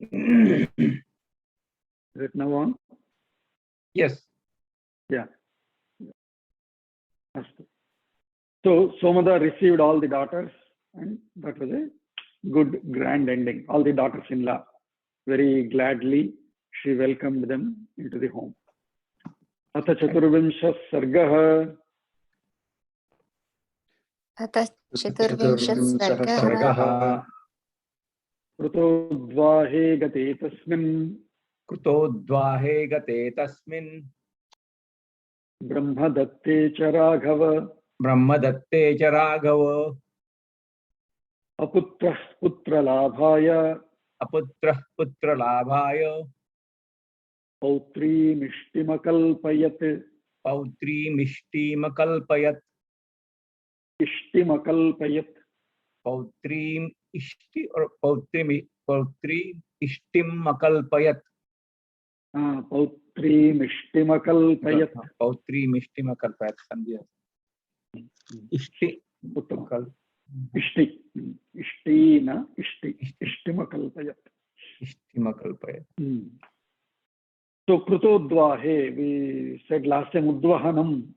Is it now on? Yes. Yeah. So Somada received all the daughters, and that was a good grand ending. All the daughters-in-law, very gladly she welcomed them into the home. Atha Chaturvinshah Sargah. अतः चतुर्विंशः सर्गः कृतोद्वाहे गते तस्मिन् कृतोद्वाहे गते तस्मिन् ब्रह्मदत्ते च राघव ब्रह्मदत्ते च राघव अपुत्रः पुत्रलाभाय अपुत्रः पुत्रलाभाय पौत्रीमिष्टिमकल्पयत् पौत्रीमिष्टिमकल्पयत् इष्टिमकल्पयत् पौत्रीम इष्टि और पौत्री इष्टिमकल्पयत् पौत्रीमिष्टिमकल्पयत् पौत्रीमिष्टिमकल्पयत् संधि इष्टि उत्तम इष्टि इष्टि न इष्टि इष्टिमकल्पयत् इष्टिमकल्पयत्. So krutodvahe, we said last time udvahanam.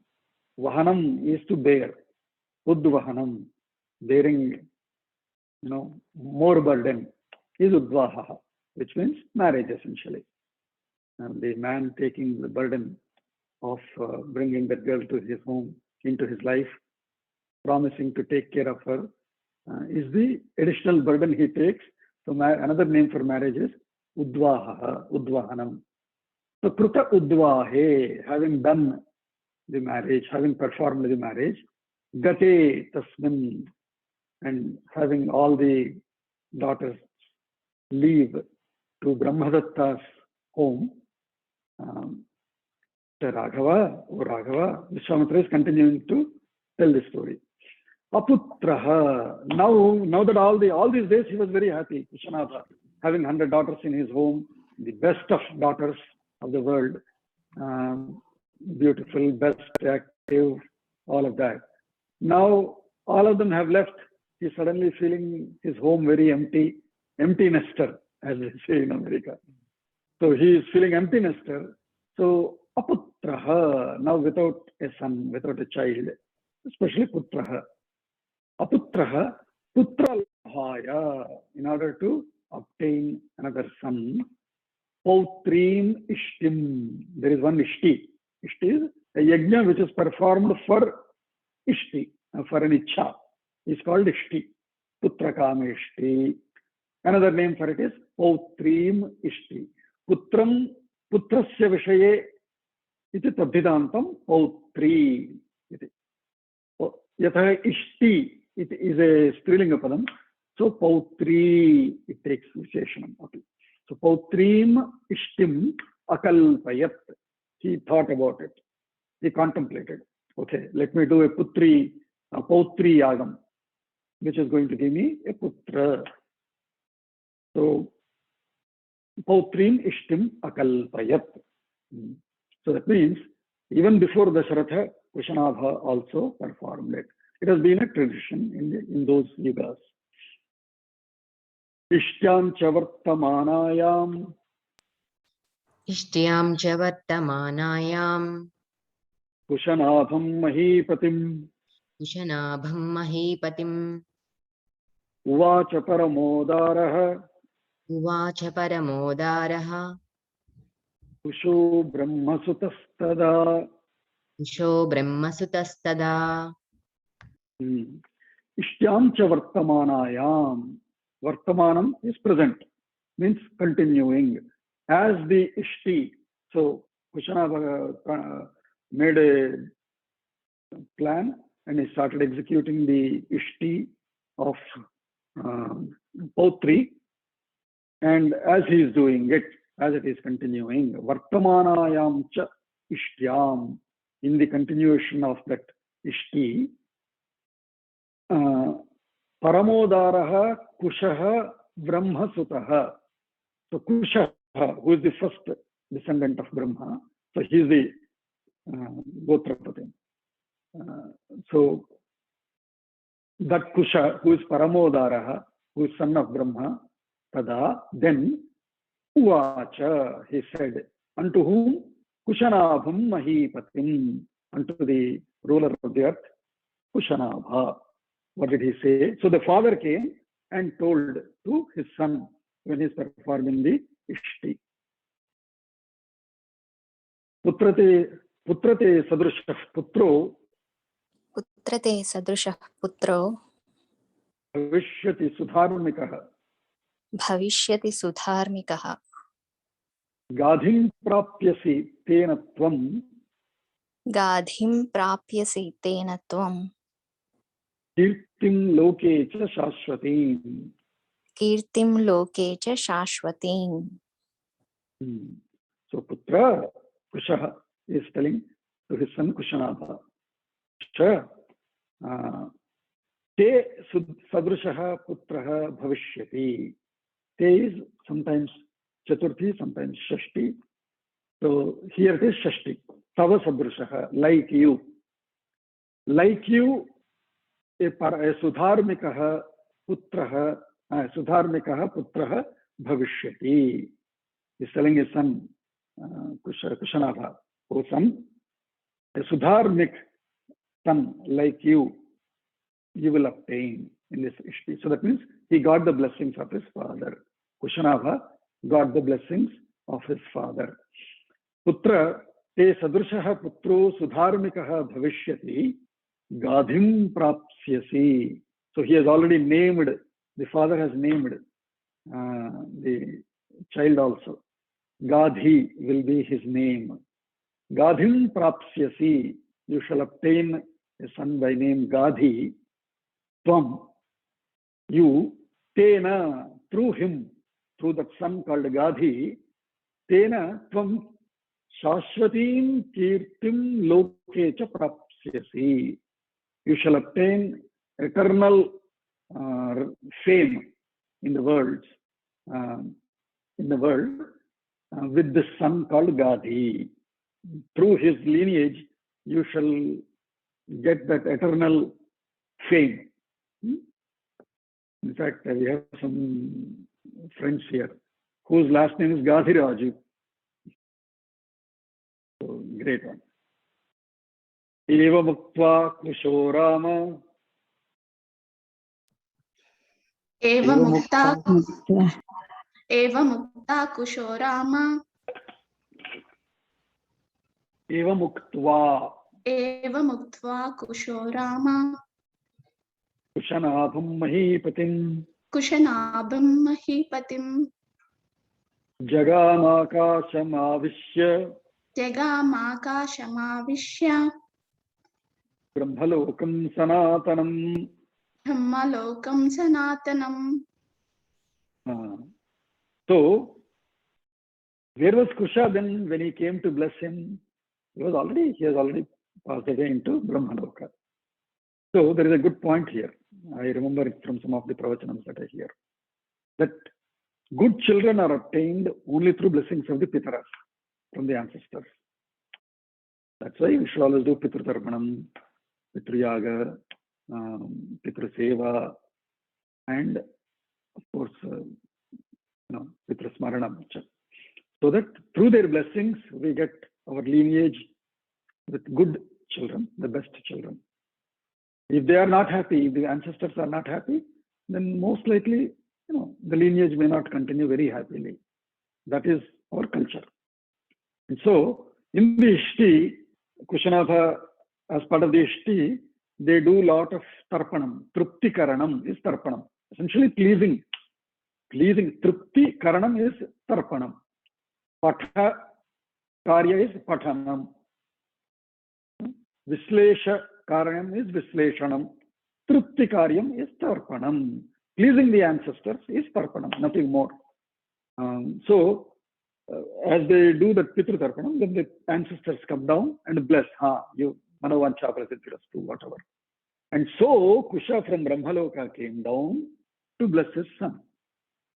Vahanam is to bear. Udvahanam, bearing, more burden is udvaha, which means marriage essentially. And the man taking the burden of bringing that girl to his home, into his life, promising to take care of her, is the additional burden he takes. So another name for marriage is udvaha, udvahanam. So Kruta Udvahe, having done the marriage, having performed the marriage, Gate Tasmin, and having all the daughters leave to Brahmadatta's home, Raghava, Vishwamitra is continuing to tell the story. Aputraha, now that all these days he was very happy, Vishwanatha, having 100 daughters in his home, the best of daughters of the world, beautiful, best, active, all of that. Now all of them have left. He's suddenly feeling his home very empty nester, as they say in America. So he is feeling empty nester. So aputraha, now without a son, without a child, especially putraha. Aputraha, putralabhaya, in order to obtain another son. Pautrim Ishtim. There is one Ishti. Ishti is a yajna which is performed for Ishti, for an Ichha. It's called Ishti. Putrakam Ishti. Another name for it is Pautrim Ishti. Putram, Putrasya Vishaye iti tabhidantam Pautri. Yatha Ishti, it is a Strilinga padam. So Pautri, it takes Visheshanam. Okay. So Pautrim Ishtim Akalpayat. He thought about it. He contemplated. Okay, let me do a Pautri Yagam, which is going to give me a Putra. So Pautrim Ishtim Akalpayat. So that means even before Dasharatha, Vishwanatha also performed it. It has been a tradition in those yugas. Ishtyam cha vartamanayam. इष्ट्यां च वर्तमानायां Kushanabham Mahipatim. कुशनाभं महीपतिम् Uvacha Paramodaraha. उवाच परमोदारः Kusho Brahmasutastada. कुशो ब्रह्मसुतस्तदा Ishtyam cha vartamanayam. Vartamanam is present, means continuing. As the Ishti, so Kushanabha made a plan and he started executing the Ishti of Pautri. And as he is doing it, as it is continuing, Vartamanayam cha Ishtyam, in the continuation of that Ishti, Paramodaraha Kushaha Brahmasutaha. So Kushaha, who is the first descendant of Brahma, so he is the Gotrapati. So that Kusha, who is Paramodaraha, who is son of Brahma, Tada, then Uvacha, he said, unto whom? Kushanabham Mahipatim, unto the ruler of the earth, Kushanabha. What did he say? So the father came and told to his son when he is performing the Ishti. Putrate sadrushah putro पुत्रते सदृशः पुत्रो भविष्यति सुधार्मिकः भविष्यति सुधार्मिकः गाधिं प्राप्यसि तेन त्वं गाधिं प्राप्यसि तेन त्वं कीर्तिं लोके च शाश्वतीम्. कीर्तिं लोके च शाश्वतीम्. So Putra, Kushaha is telling to his son Kushanabha, Te sadrushaha putraha bhavishyati. Te is sometimes Chaturthi, sometimes Shashti. So here it is Shashti. Tava sadrushaha, like you. Like you, a sudharmikaha putraha, sudharmikaha putraha bhavishyati. He's telling his son, Kushanabha, O son, a sudharmik son like you will obtain in this Ishti. So that means he got the blessings of his father. Kushanabha got the blessings of his father. Putra te sadrushaha putro sudharmikaha bhavishyati gadhim prapsyasi. So he has already named, the father has named the child also. Gadhi will be his name. Gadhim prapsyasi. You shall obtain a son by name Gadhi. Tvam, you, tena, through him, through that son called Gadhi, tena, tvam, shashvatim kirtim loke cha prapsyasi. You shall obtain eternal fame in the world, with this son called Gadhi. Through his lineage, you shall get that eternal fame. In fact, we have some friends here whose last name is Gadhiraju. So, great one. Eva muktva kusho Rama. Eva mukta kusho Rama. Eva muktva kusho Rama. Kushanabham Mahipatim. Kushanabham Mahipatim. Jagamakasham avishya. Jagamakashamavishya. Brahmalokam sanatanam. Brahmalokam sanatanam. So, where was Kusha then when he came to bless him? He has already passed away into Brahmaloka. So there is a good point here. I remember it from some of the pravachanams that I hear. That good children are obtained only through blessings of the Pitaras, from the ancestors. That's why we should always do Pitru Tarpanam, Pitru Yaga, Pitru Seva, and of course, Pitru Smaranam. So that through their blessings, we get our lineage with good children, the best children. If they are not happy, if the ancestors are not happy, then most likely, the lineage may not continue very happily. That is our culture. And so, in the Ishti, Kushanabha, as part of the Ishti, they do a lot of Tarpanam. Trupti Karanam is Tarpanam. Essentially pleasing. Trupti Karanam is Tarpanam. Patha Karya is Pathanam. Vislesha Karyam is Visleshanam. Trupti Karyam is Tarpanam. Pleasing the ancestors is Tarpanam, nothing more. As they do that Pitru Tarpanam, then the ancestors come down and bless. You Manavancha Prasiddhirastu, whatever. And so Kusha from Brahmaloka came down to bless his son.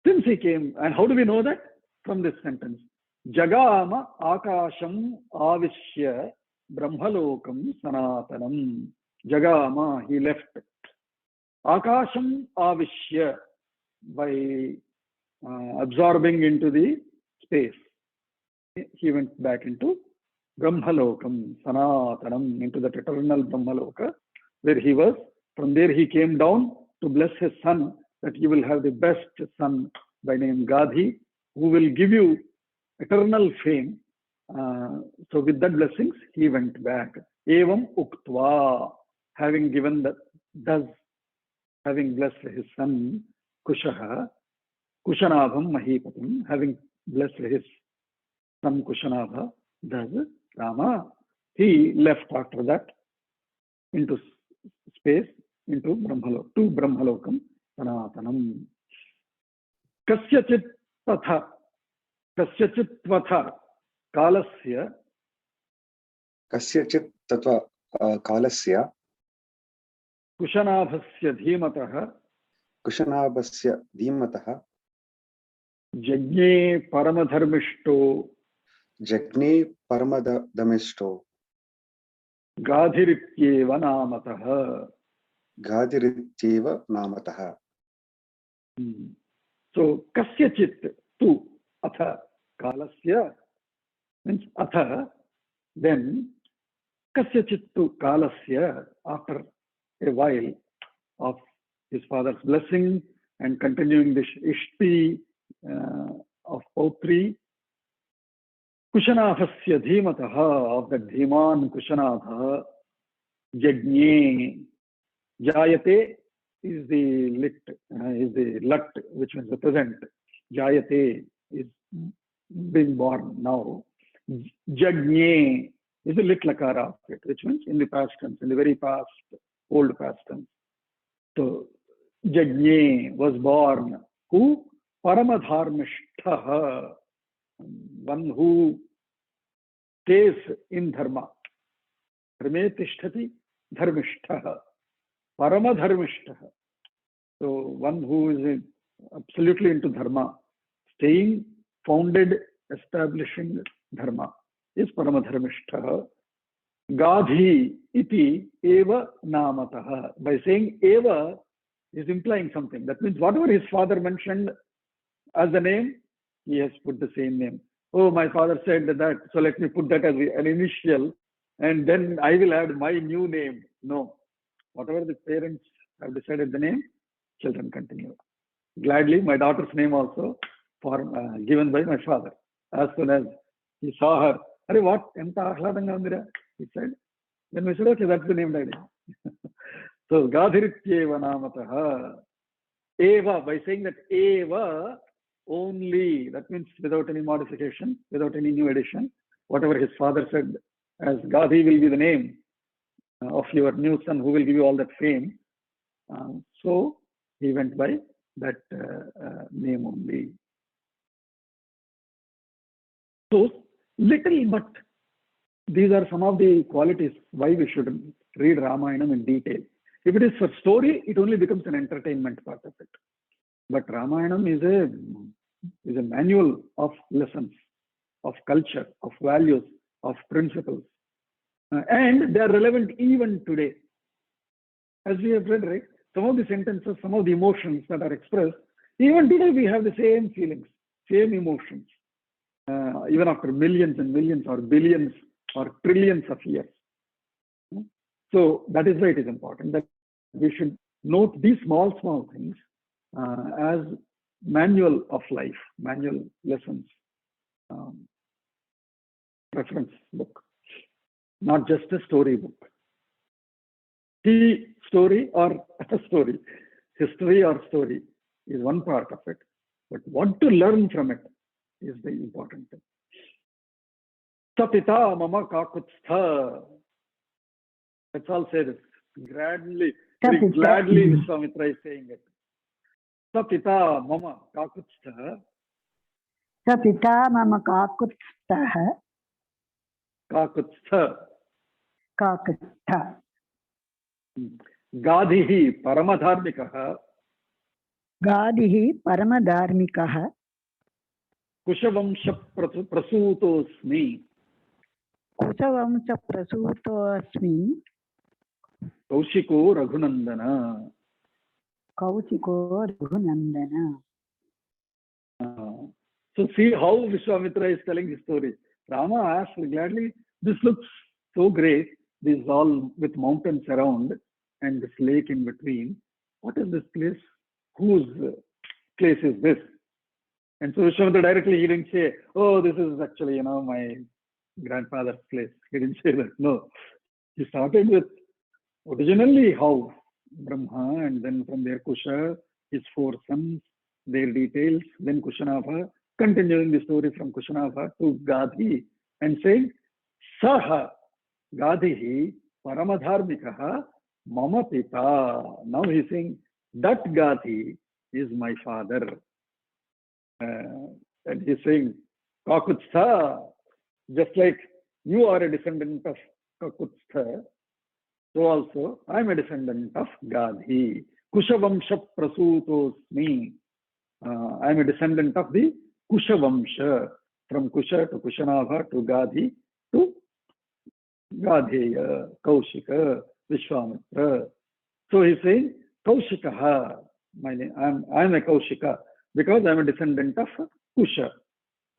Since he came, and how do we know that? From this sentence. Jagama Akasham Avishya Brahmalokam Sanatanam. Jagama, he left. Akasham Avishya, by absorbing into the space. He went back into Brahmalokam, Sanatanam, into that eternal Brahmaloka, where he was. From there he came down to bless his son, that you will have the best son by name Gadhi, who will give you eternal fame. So with that blessings, he went back. Evam uktva, having given that, thus having blessed his son Kushaha, Kushanabham Mahipatim, having blessed his son Kushanabha, thus Rama, he left after that into space, into Brahmalokam, to Brahmalokam, Sanatanam. Kasyachit tatha, kasyachit tvatha, kalasya, कस्यचित् तत्व कालस्य Kushanabhasya dhimatah, कुशनाभस्य धीमतः Jagye Paramadharmishto, जग्ने परमदमिष्टो Gadhirityeva namatah. गादिरित्येव नामतः. So, kasyachit tu atha kalasya means atha, then kasyachit tu kalasya, after a while of his father's blessing and continuing this ishti of Pautri, Kushanabhasya dhimatah, of the Dhiman Kushanabha, Jagne, Jayate is the lit, is the lut, which means the present. Jayate is being born now. Jagne is the lit lakara of it, which means in the past tense, in the very past, old past tense. So, Jagne was born. Who? Paramadharmishtha, one who stays in dharma. Dharme tishtati dharmishtha. Paramadharmishtha. So one who is absolutely into dharma, staying, founded, establishing dharma, is Paramadharmishtha. Gadhi iti eva namatah. By saying eva is implying something. That means whatever his father mentioned as the name, he has put the same name. Oh, my father said that, so let me put that as an initial, and then I will add my new name. No. Whatever the parents have decided the name, children continue. Gladly, my daughter's name also given by my father. As soon as he saw her, Are what? He said. Then we said, okay, that's the name, Daddy. So, Gadhirityeva namatah. Eva, by saying that Eva only, that means without any modification, without any new addition, whatever his father said, as Gadhi will be the name of your new son who will give you all that fame. So he went by that name only. So little, but these are some of the qualities why we should read Ramayanam in detail. If it is for story, it only becomes an entertainment part of it. But Ramayanam is a manual of lessons, of culture, of values, of principles. And they are relevant even today. As we have read, right, some of the sentences, some of the emotions that are expressed, even today we have the same feelings, same emotions, even after millions and millions or billions or trillions of years. So that is why it is important that we should note these small, small things as manual of life, manual lessons, reference book, not just a story book. The story or a story, history or story is one part of it, but what to learn from it is the important thing. Sapita mama kakutstha. Let's all say this gladly, very gladly. Vishwamitra is saying it. Sapita mama kakutstha. Sapita mama kakutstha. Kakutstha. Kakutstha. Gadhihi paramadharmikaha. Gadhihi paramadharmikaha. Kushavamsha prasutosmi. Kusavamsa prasutosmi. Kaushiko Raghunandana. Kaushiko Raghunandana. So see how Vishwamitra is telling the story. Rama asked gladly, this looks so great. This is all with mountains around and this lake in between. What is this place? Whose place is this? And so Vishwamitra directly, he didn't say, oh, this is actually, my grandfather's place. He didn't say that. No. He started with originally how Brahma, and then from there Kusha, his 4 sons, their details, then Kushanabha, continuing the story from Kushanabha to Gadhi, and saying, Saha Gadhihi Paramadharmikaha Mama Pita. Now he's saying, that Gadhi is my father. And he's saying, Kakutstha, just like you are a descendant of Kakutstha, so also I am a descendant of Gadhi. Kushavamsha Prasutosmi. I am a descendant of the Kushavamsha. From Kusha to Kushanabha to Gadhi to Gadheya, Kaushika, Vishwamitra. So he's saying, Kaushikaha. My name, I am a Kaushika because I am a descendant of Kusha.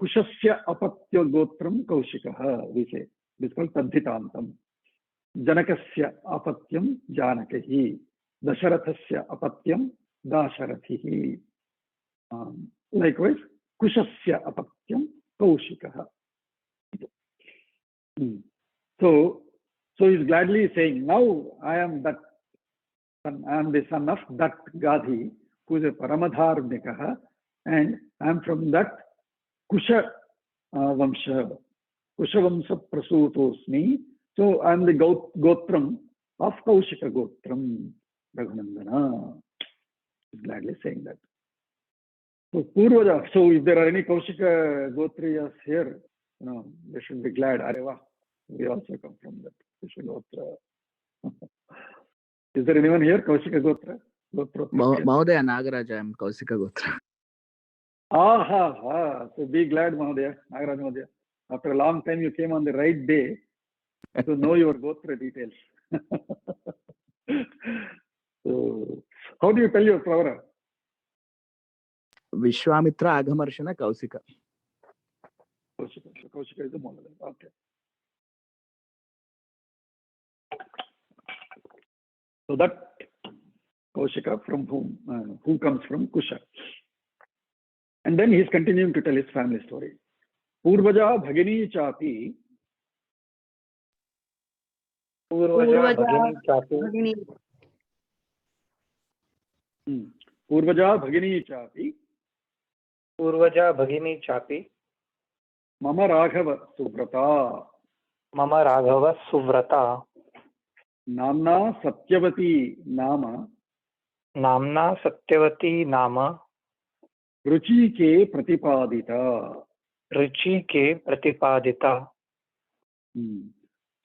Kushasya apatya gotram Kaushikaha, we say. This is called Tadhitantam. Janakasya apatyam Janakahi. Dasharathasya apatyam Dasharathihi. Likewise, Kushasya apatyam Kaushikaha. So he's gladly saying, now I am that son, I am the son of that Gadhi, who is a Paramadharmikaha, and I am from that Kusha Vamsha. Kusha Vamsha Prasutosmi. So I am the Gotram of Kaushika Gotram. Raghunandana is gladly saying that. So Purvaja, so if there are any Kaushika Gotriyas here, they should be glad. Areva, we also come from that Kaushika Gotra. Is there anyone here, Kaushika Gotra? Mahodaya Nagaraj, I am Kausika Gotra. So be glad, Mahodaya, Nagaraj Mahodaya. After a long time, you came on the right day to know your Gotra details. So, how do you tell your Pravara? Vishwamitra Aghamarshana Kausika. Kaushika. So Kaushika is the model. Okay. So that Kaushika from who comes from Kusha. And then he's continuing to tell his family story. Purvaja Bhagini Chapi. Purvaja Bhagini Chapi. Purvaja Bhagini Chapi. Purvaja Bhagini Chapi. Mama Raghava Suvrata. Mama Raghava Suvrata. Namna Satyavati Nama. Namna Satyavati Nama. Ruchi ke Pratipadita. Ruchi ke Pratipadita.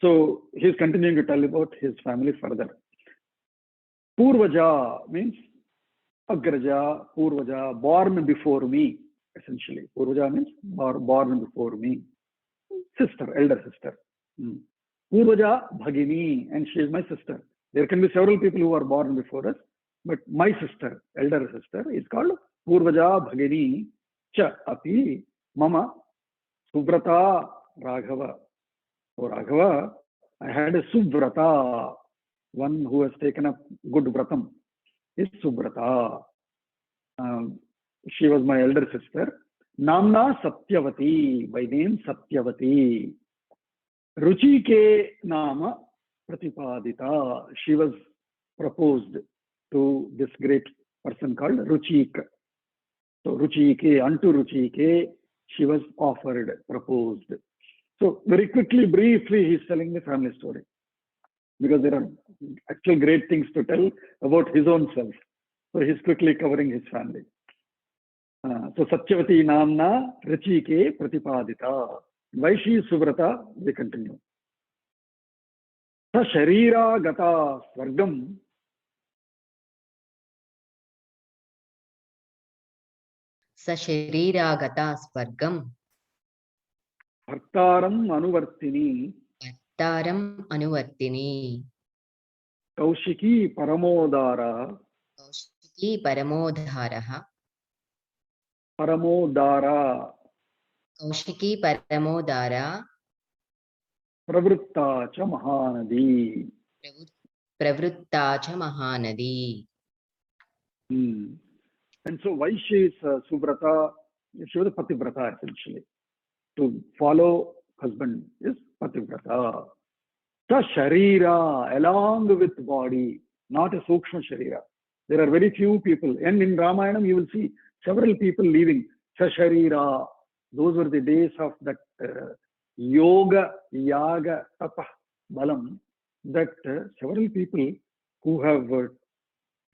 So he's continuing to tell about his family further. Purvaja means Agraja, Purvaja, born before me, essentially. Purvaja means born before me. Sister, elder sister. Purvaja Bhagini, and she is my sister. There can be several people who are born before us, but my sister, elder sister, is called Purvaja Bhagini Cha Api Mama Suvrata Raghava. So Raghava, I had a Suvrata, one who has taken up good vratam, is Suvrata. She was my elder sister. Namna Satyavati, by name Satyavati. Ruchike Nama Pratipadita. She was proposed to this great person called Ruchika. So Ruchike, unto Ruchike, she was offered, proposed. So very quickly, briefly, he's telling the family story. Because there are actual great things to tell about his own self. So he's quickly covering his family. So Satyavati Namna Ruchike Pratipadita. Why she is Suvrata? We continue. Sa Sharira Gata Swargam. Sa Sharira Gata Swargam. Bhaktaram Anuvartini. Bhaktaram Anuvartini. Kaushiki Paramodara. Kaushiki Paramodharaha. Paramodara. Kaushiki परमोदारा प्रवृत्ता च महानदी. प्रवृत्ता च Mahanadi. And so why she is Subrata? She was a Pativrata essentially. To follow husband is Pativrata. Sa Sharira, along with body, not a Sukshma Sharira. There are very few people, and in Ramayana you will see several people leaving Sa Sharira. Those were the days of that yoga, yaga, tapa, balam, that several people who have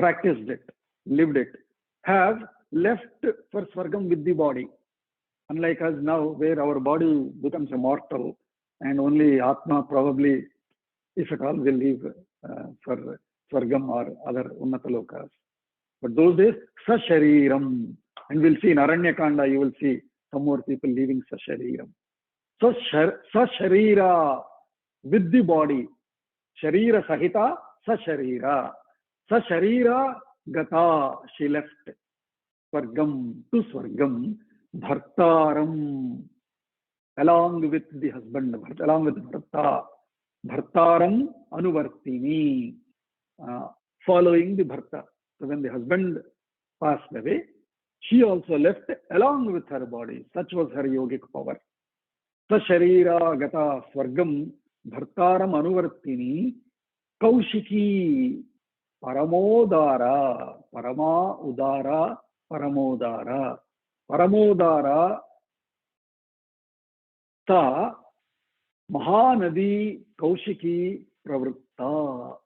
practiced it, lived it, have left for Swargam with the body. Unlike us now, where our body becomes immortal and only Atma probably, if at all, will leave for Swargam or other Unnata Lokas. But those days, Sashariram. And we'll see in Aranyakanda, you will see some more people leaving Sashariram. So, Sasharira, with the body. Sharira Sahita, Sasharira. Sasharira Gata, she left Swargam to Swargam, Bhartaram, along with the husband, along with Bharta. Bhartaram Anuvartini, following the Bharta. So when the husband passed away, she also left along with her body. Such was her yogic power. Sasharira Gata Swargam, Bhartaram Anuvartini, Kaushiki, Paramodara, Parama Udara, Paramodara. Paramodara Ta Mahanadi Kaushiki Pravritta.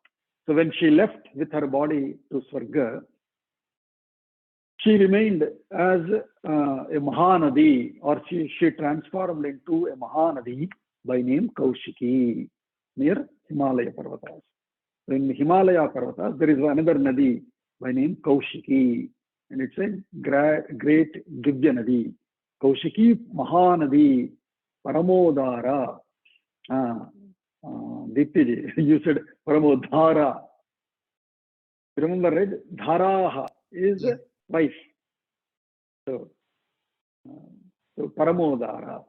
So when she left with her body to Swarga, she remained as a Mahanadi, or she transformed into a Mahanadi by name Kaushiki, near Himalaya Parvatas. In Himalaya Parvatas, there is another Nadi by name Kaushiki, and it's a great Divya Nadi. Kaushiki Mahanadi, Paramodara. Dipti, you said Paramodhara. Remember, right? Dharaha is wife. So Paramodara.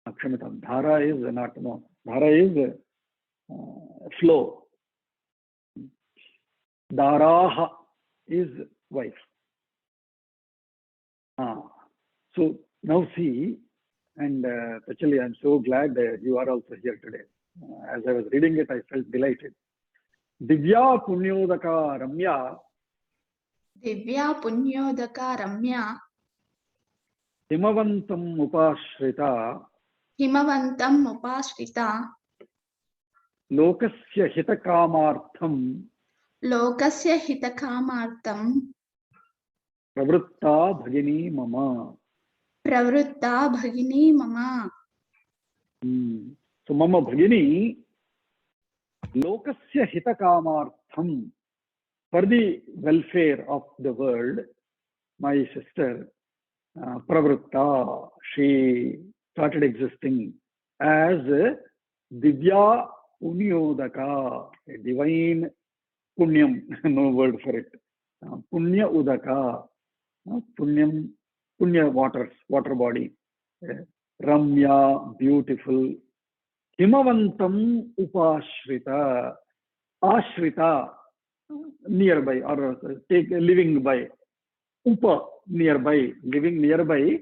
Akshamitam. Dhara is not, no. Dhara is flow. Dharaha is wife. So now see, and actually I'm so glad that you are also here today. As I was reading it, I felt delighted. Divya Punyodaka Ramya, Divya Punyodaka Ramya, Himavantam Upashrita, Himavantam Upashrita, Lokasya Hitakamartham, Lokasya Hitakamartam, Pravritta Bhagini Mama. Pravritta Bhagini Mama. So Mama Bhagini, Lokasya Hitakamartham, for the welfare of the world, my sister, Pravritta, she started existing as Divya Punyodaka, a divine Punyam, no word for it. Punya Udaka, Punyam, Punya waters, water body. Ramya, beautiful. Himavantam Upashrita, Ashrita, nearby, or take living by. Upa, nearby, living nearby.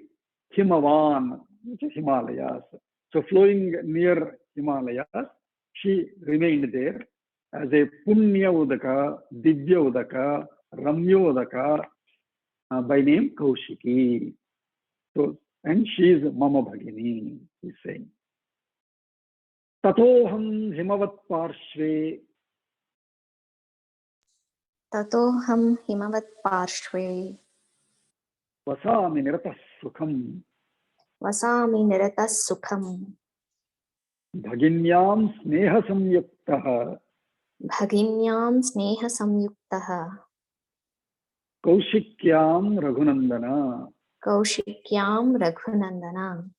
Himavan, which is Himalayas. So flowing near Himalayas, she remained there as a Punya Udaka, Divya Udaka, Ramya Udaka, by name Kaushiki. So, and she is Mama Bhagini, he's saying. Tatoham Himavat Parshve, Tatoham Himavat Parshve, Vasami Niratas Sukham, Vasami Niratas Sukham, Bhaginyam Sneha Samyuktaha, Bhaginyam Sneha Samyuktaha, Kaushikyam Raghunandana. Kaushikyam Raghunandana.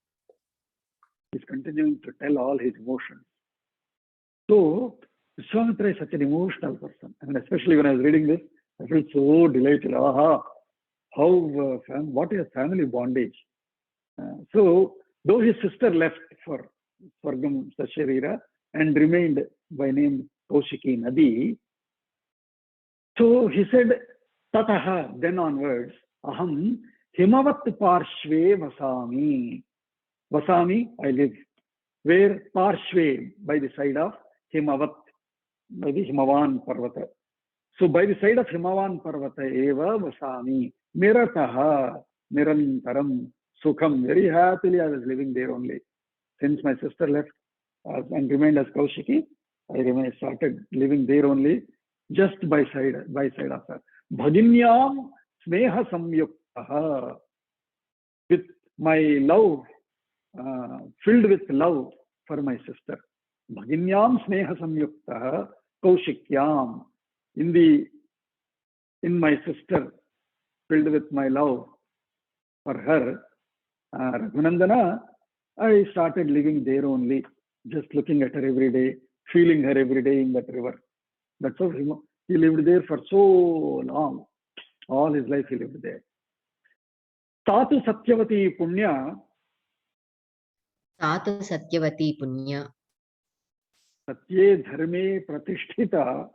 He's continuing to tell all his emotions. So, Vishwamitra is such an emotional person. I mean, especially when I was reading this, I felt so delighted. Aha, how, what is family bondage? So, though his sister left for Swargam Sasharira and remained by name Kaushiki Nadi, so he said, Tataha, then onwards, Aham Himavat Parshve Vasami. Vasami, I live. Where? Parshve, by the side of Himavat, by the Himavan Parvata. So by the side of Himavan Parvata eva Vasami. Mirataha, Nirantaram, Sukham. Very happily I was living there only. Since my sister left and remained as Kaushiki, I started living there only, just by side of her. Bhaginyam Sneha Samyuktaha. With my love, filled with love for my sister. Bhaginyam Sneha Samyuktaha Kaushikyam. In my sister, filled with my love for her, Raghunandana, I started living there only, just looking at her every day, feeling her every day in that river. That's how he lived there for so long. All his life he lived there. Tatu Satyavati Punya. Tatu Satyavati Punya. Satye Dharme Pratishtita.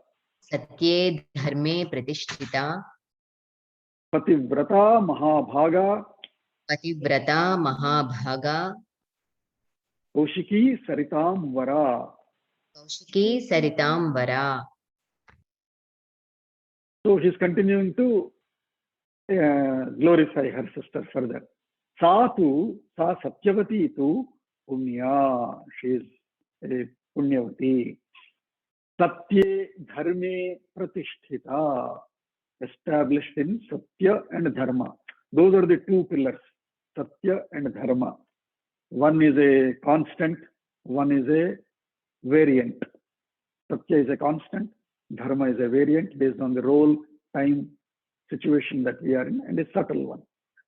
Satye Dharme Pratishtita. Pativrata Mahabhaga. Pativrata Mahabhaga. Kaushiki Saritam Vara. Kaushiki Saritam Vara. So he's continuing to glorify her sister further. Sa Satyavati tu Punya. She is a Punyavati. Satye Dharme Pratishtita. Established in Satya and Dharma. Those are the two pillars, Satya and Dharma. One is a constant, one is a variant. Satya is a constant, Dharma is a variant based on the role, time, situation that we are in, and a subtle one.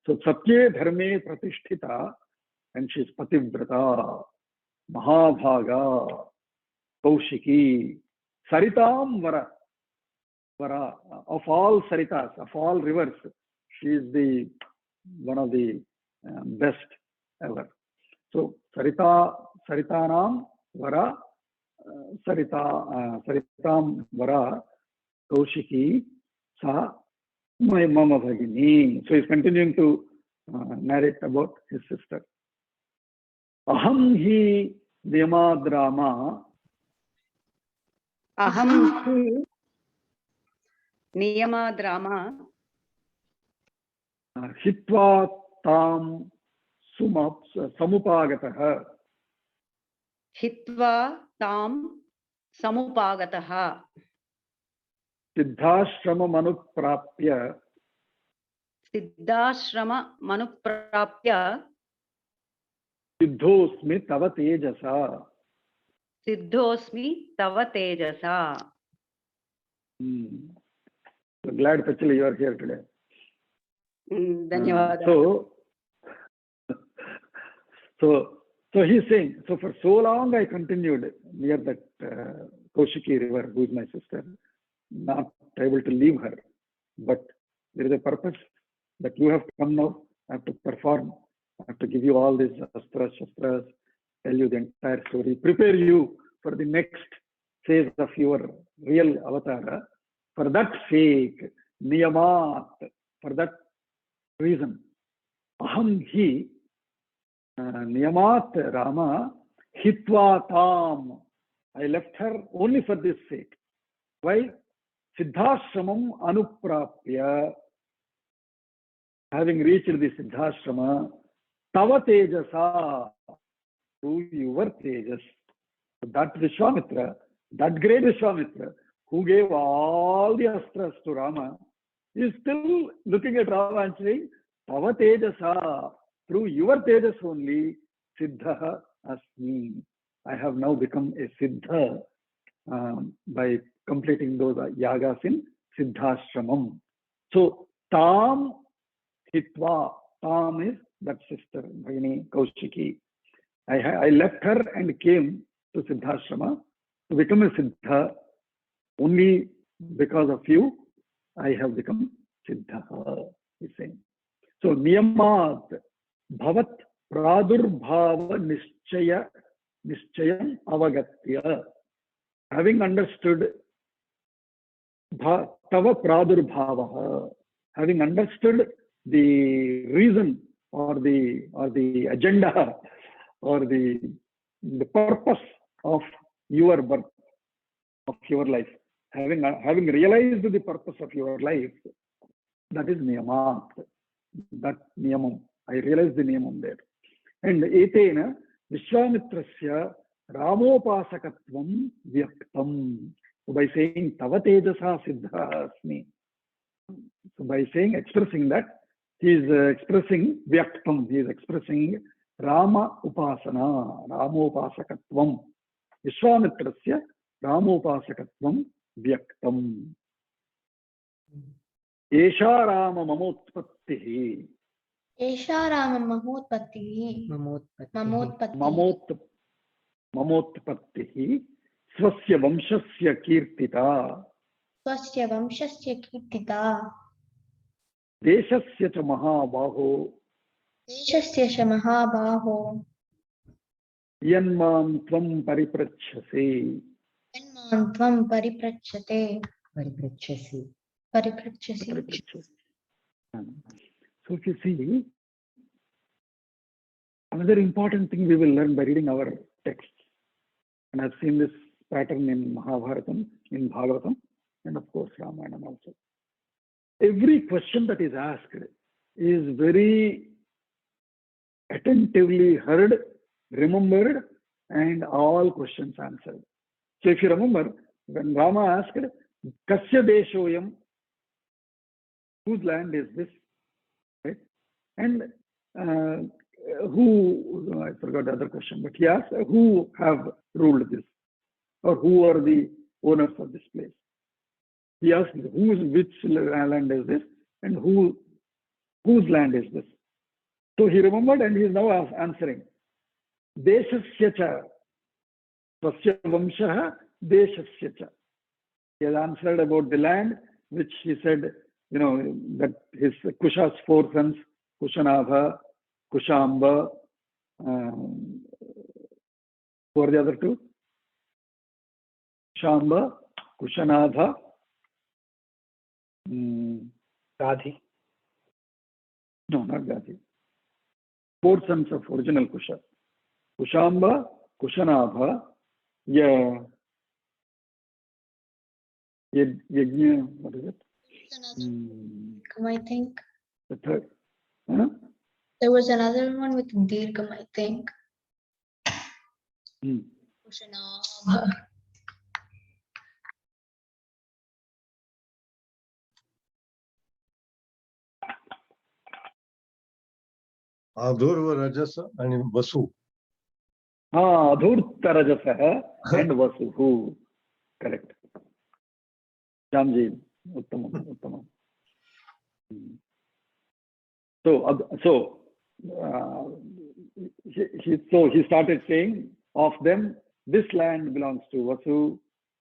So Satya Dharme Pratishtita, and she is Pativrata, Mahabhaga, Kaushiki, Saritam Vara. Of all Saritas, of all rivers, she is one of the best ever. So Saritanam Vara, Saritam Vara, Kaushiki, Sa Mama Bhagini. So he's continuing to narrate about his sister. Aham hi Niyamadrama. Aham hi Niyamadrama. Hitva tam samupagataha. Hitva tam samupagataha. Siddhashrama manuprapya. Siddhashrama manuprapya. Siddhosmi tava tejasa. Siddhosmi tava tejasa. So glad, Pachali, you are here today. Dhanyawad. So he's saying, so for so long I continued near that Kaushiki river, who is my sister, not able to leave her. But there is a purpose that you have come now. I have to perform. I have to give you all these astras, shastras, tell you the entire story, prepare you for the next phase of your real avatara. For that sake, niyamat, for that reason, aham hi niyamat Rama hitva tam. I left her only for this sake. Why? Siddhashramam anuprapya. Having reached the Siddhashrama, tava tejasa, through your tejas. That Vishwamitra, that great Vishwamitra, who gave all the astras to Rama, is still looking at Rama and saying, tava tejasa, through your tejas only, siddha asmi. I have now become a siddha by completing those yagas in Siddhashramam. So, tam hitva, tam is that sister, Bhagini Kaushiki. I left her and came to Siddhashrama to become a siddha. Only because of you, I have become siddha, he's saying. So, niyamat bhavat Pradurbhava Nischayam Avagatya. Having understood Tava Pradurbhava, having understood the reason or the agenda or the purpose of your birth, of your life, having realized the purpose of your life, that is niyama. That niyamam. I realized the niyamam there. And etena Vishwamitrasya Ramopasakatvam Vyaktam. So by saying Tava Tejasa Siddha Asmi. So by saying, expressing that, he is expressing Vyaktam. He is expressing Rama Upasana, Ramopasakatvam. Vishwamitrasya Ramopasakatvam Vyaktam. Esha Rama Mamotpattihi. Esha Rama Mamotpattihi. Mamotpattihi. Swasya Vamshasya Kirtita. Swasya Vamshasya Kirtita. Deshasya cha Mahabaho. Deshasya cha Mahabaho. Yanmam Tvam Pariprachase. Yanmam Tvam Pariprachate. Pariprachasi. Pariprachasi. So if you see, another important thing we will learn by reading our texts, and I've seen this pattern in Mahabharatam, in Bhagavatam, and of course Ramayana also. Every question that is asked is very attentively heard, remembered, and all questions answered. So if you remember, when Rama asked, Kasya Deshoyam, whose land is this? Right? And who, I forgot the other question, but he asked, who have ruled this? Or who are the owners of this place? He asked, which land is this? And whose land is this? So he remembered and he is now answering. Deshasya cha. Swasya Vamshaha Deshasya cha. He has answered about the land, which he said, that his Kusha's 4 sons, Kushanabha, Kushamba, who are the other 2? Kushamba, Kushanabha, Gadhi. No, not Gadhi. 4 sons of original Kusha. Kushamba, Kushanabha, Yajna, what is it? I think. The third. Huh? There was another one with Dirgham, I think. Kushanabha. Adhurva Rajasa and Vasu. Adhurta Rajasa and Vasu. Correct. Jamji, Uttamam. So he started saying, of them, this land belongs to Vasu,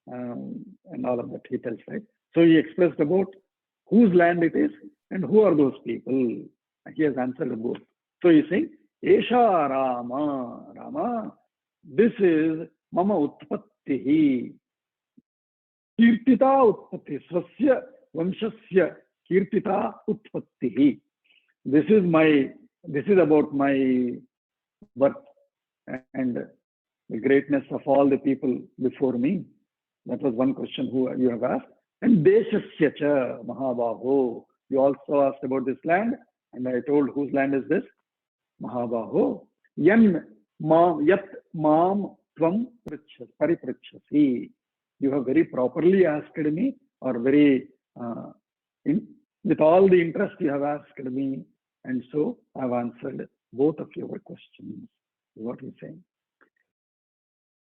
and all of that he tells, right? So he expressed about whose land it is and who are those people. He has answered both. So he's saying, Esha Rama, this is Mama Utpattihi. Kirtita Utpatti, Swasya Vamshasya Kirtita Utpattihi. This is about my birth and the greatness of all the people before me. That was one question who you have asked. And Deshasya cha Mahabaho. You also asked about this land, and I told whose land is this? Mahabaho. Yat Mam Tvam Pariprachasi. You have very properly asked me, or very with all the interest you have asked me, and so I have answered both of your questions. Is what he's saying.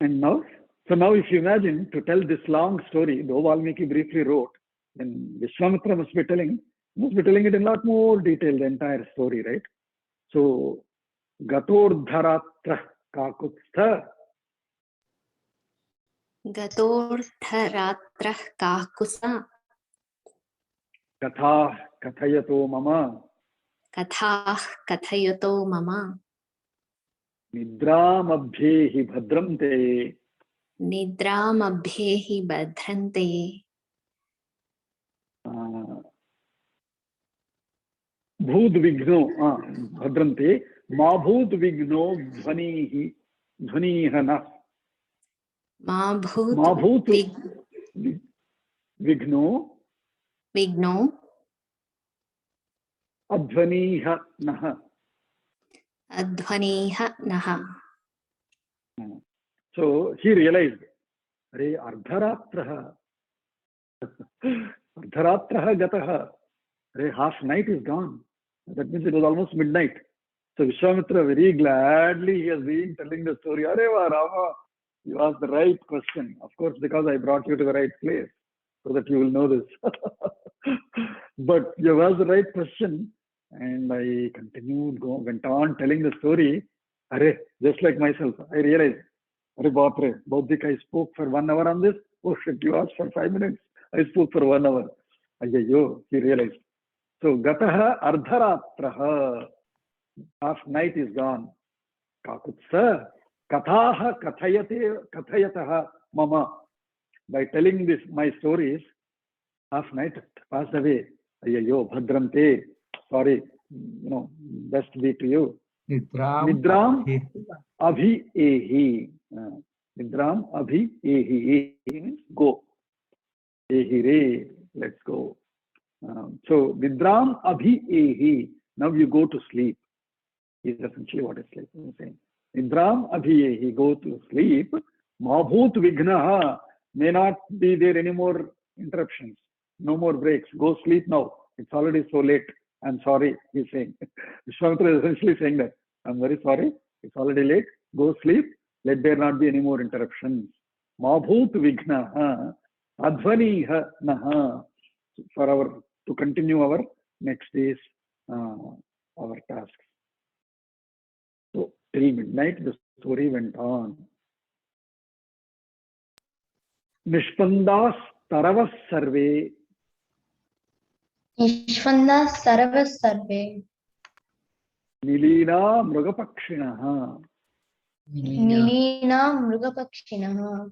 And now, if you imagine to tell this long story, though Valmiki briefly wrote, then Vishwamitra must be telling it in a lot more detail, the entire story, right? So, Gatordharatra Kakutstha. Gatordharatra Kakusa. Katha Kathayato Mama. Katha Kathayato Mama. निद्रामभ्येहि भद्रं ते निद्रामभ्येहि भद्रन्ते भूद्विघ्नो भद्रन्ते मा भूद्विघ्नो ध्वनिः न मा मा भूत् भूत् विघ्नो विघ्नो अध्वनीः नः अध्वनीः नः. So he realized, अरे अर्धरात्रः गतः, अरे half night is gone. That means it was almost midnight. So Vishwamitra very gladly he has been telling the story. Arey va Rama, you asked the right question. Of course, because I brought you to the right place so that you will know this. But you asked the right question, and I went on telling the story. Arey, just like myself, I realized, Arey Bapre, Bauddhik, I spoke for 1 hour on this. Oh shit, you asked for 5 minutes. I spoke for 1 hour. Ayyo, he realized. So Gataha Ardharatraha, half night is gone. Kakutsa Kathaha Kathayataha Mama. By telling this my stories, half night passed away. Ayyo, Bhadraante. Sorry, best be to you. Nidram Abhi Ehi. Nidram Abhi Ehi means go. Ehi re, let's go. So Nidram Abhi Ehi. Now you go to sleep. Is essentially what is saying. Nidram Abhi Ehi. Go to sleep. Mabhut Vignaha. May not be there any more interruptions. No more breaks. Go sleep now. It's already so late. I'm sorry, he's saying. Vishwamitra is essentially saying that. I'm very sorry. It's already late. Go sleep. Let there not be any more interruptions. Mabhut Vignaha. Advaniha Naha. To continue our next day's our tasks. So till midnight the story went on. Nishpandas Taravas Sarve. Nishpandas Taravas Sarve. Nilina Mrugapakshinaha. Nilina Mrugapakshinaha.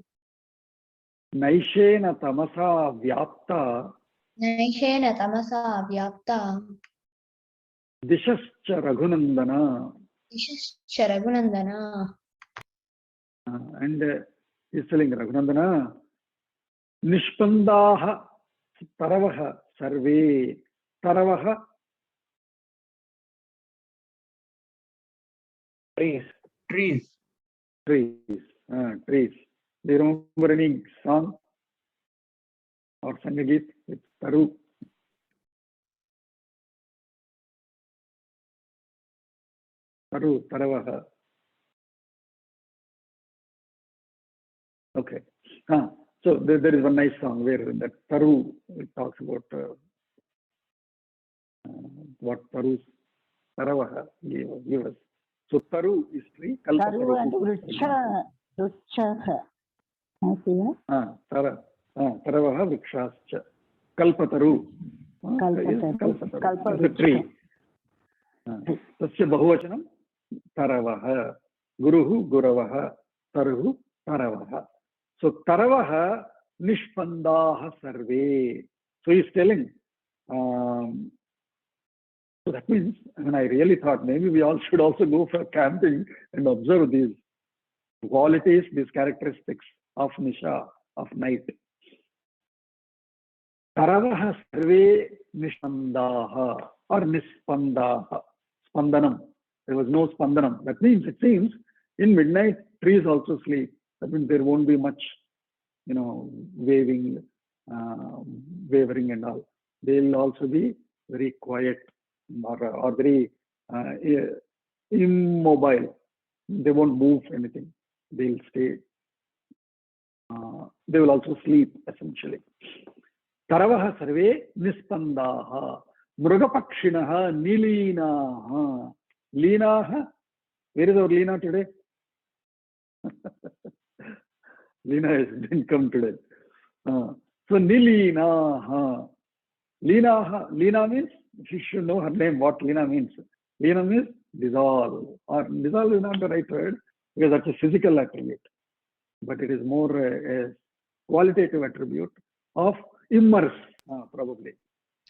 Naishena Tamasa Vyapta. Naishena Tamasa Vyapta. Dishascha Raghunandana. Dishascha Raghunandana. And he's telling Raghunandana, Nishpandaha Taravaha Sarve. Taravaha. Trees. Trees. Do you remember any song or Sangeet with Taru? Taravaha. Okay. So there is one nice song where that Taru, it talks about what Taravaha gave us. So Taru is tree. Taru and Vriksha. Taravaha Vrikshascha. Kalpataru. Kalpataru is a tree. Tasya Bahuvachanam Taravaha. Guruhu Guravaha. Taruhu Taravaha. So Taravaha Nishpandaha Sarve. So he's telling. So that means, and I really thought maybe we all should also go for camping and observe these qualities, these characteristics of Nisha, of night. Taravaha Sarve Nishpandaha or Nispandaha. Spandanam. There was no Spandanam. That means, it seems, in midnight, trees also sleep. That means there won't be much, waving, wavering and all. They'll also be very quiet or very immobile. They won't move anything. They'll stay. They will also sleep, essentially. Taravaha Sarve Nispandaha. Mrugapakshinaha Nilinaha. Linaha. Where is our Lina today? Lina didn't come today. So Nilinaha. Lina means, you should know her name, what Lina means. Lina means dissolve. Or dissolve is not the right word because that's a physical attribute, but it is more a qualitative attribute of immerse, probably.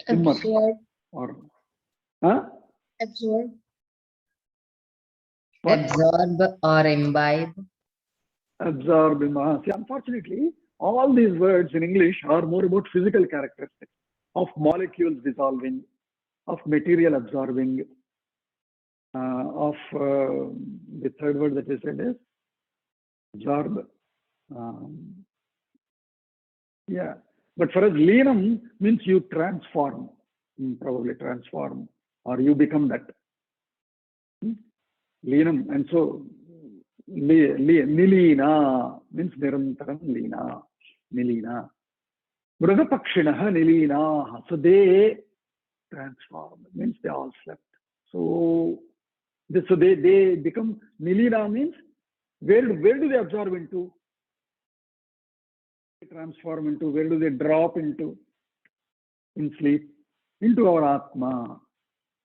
Immerse. Absorb. Or Absorb. what? Absorb or imbibe. Absorb. See, unfortunately, all these words in English are more about physical characteristics of molecules dissolving, of material absorbing, of the third word that you said is absorb. Yeah, but for us, lenam means you transform, probably transform, or you become that. Lenam, and so nilina means nirantaram lina, nilina. Mrugapakshinaha nilina, so they transform, means they all slept. So they become nilina means where do they absorb into? They transform into, where do they drop into? In sleep, into our Atma,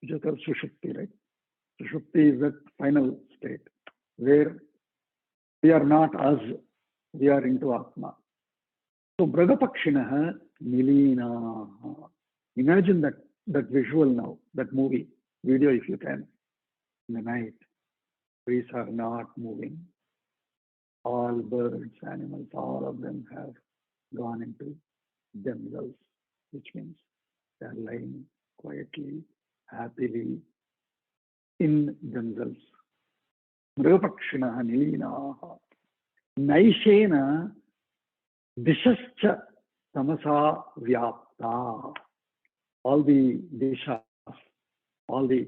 which is called Sushupti, right? Sushupti is that final state where we are not us, we are into Atma. So Bragapakshinaha Nilina. Imagine that visual now, that movie, video if you can. In the night, trees are not moving. All birds, animals, all of them have gone into themselves, which means they are lying quietly, happily in themselves. Mrugapakshinaha nilinaha naishena dishascha tamasa vyapta. All the dishas, all the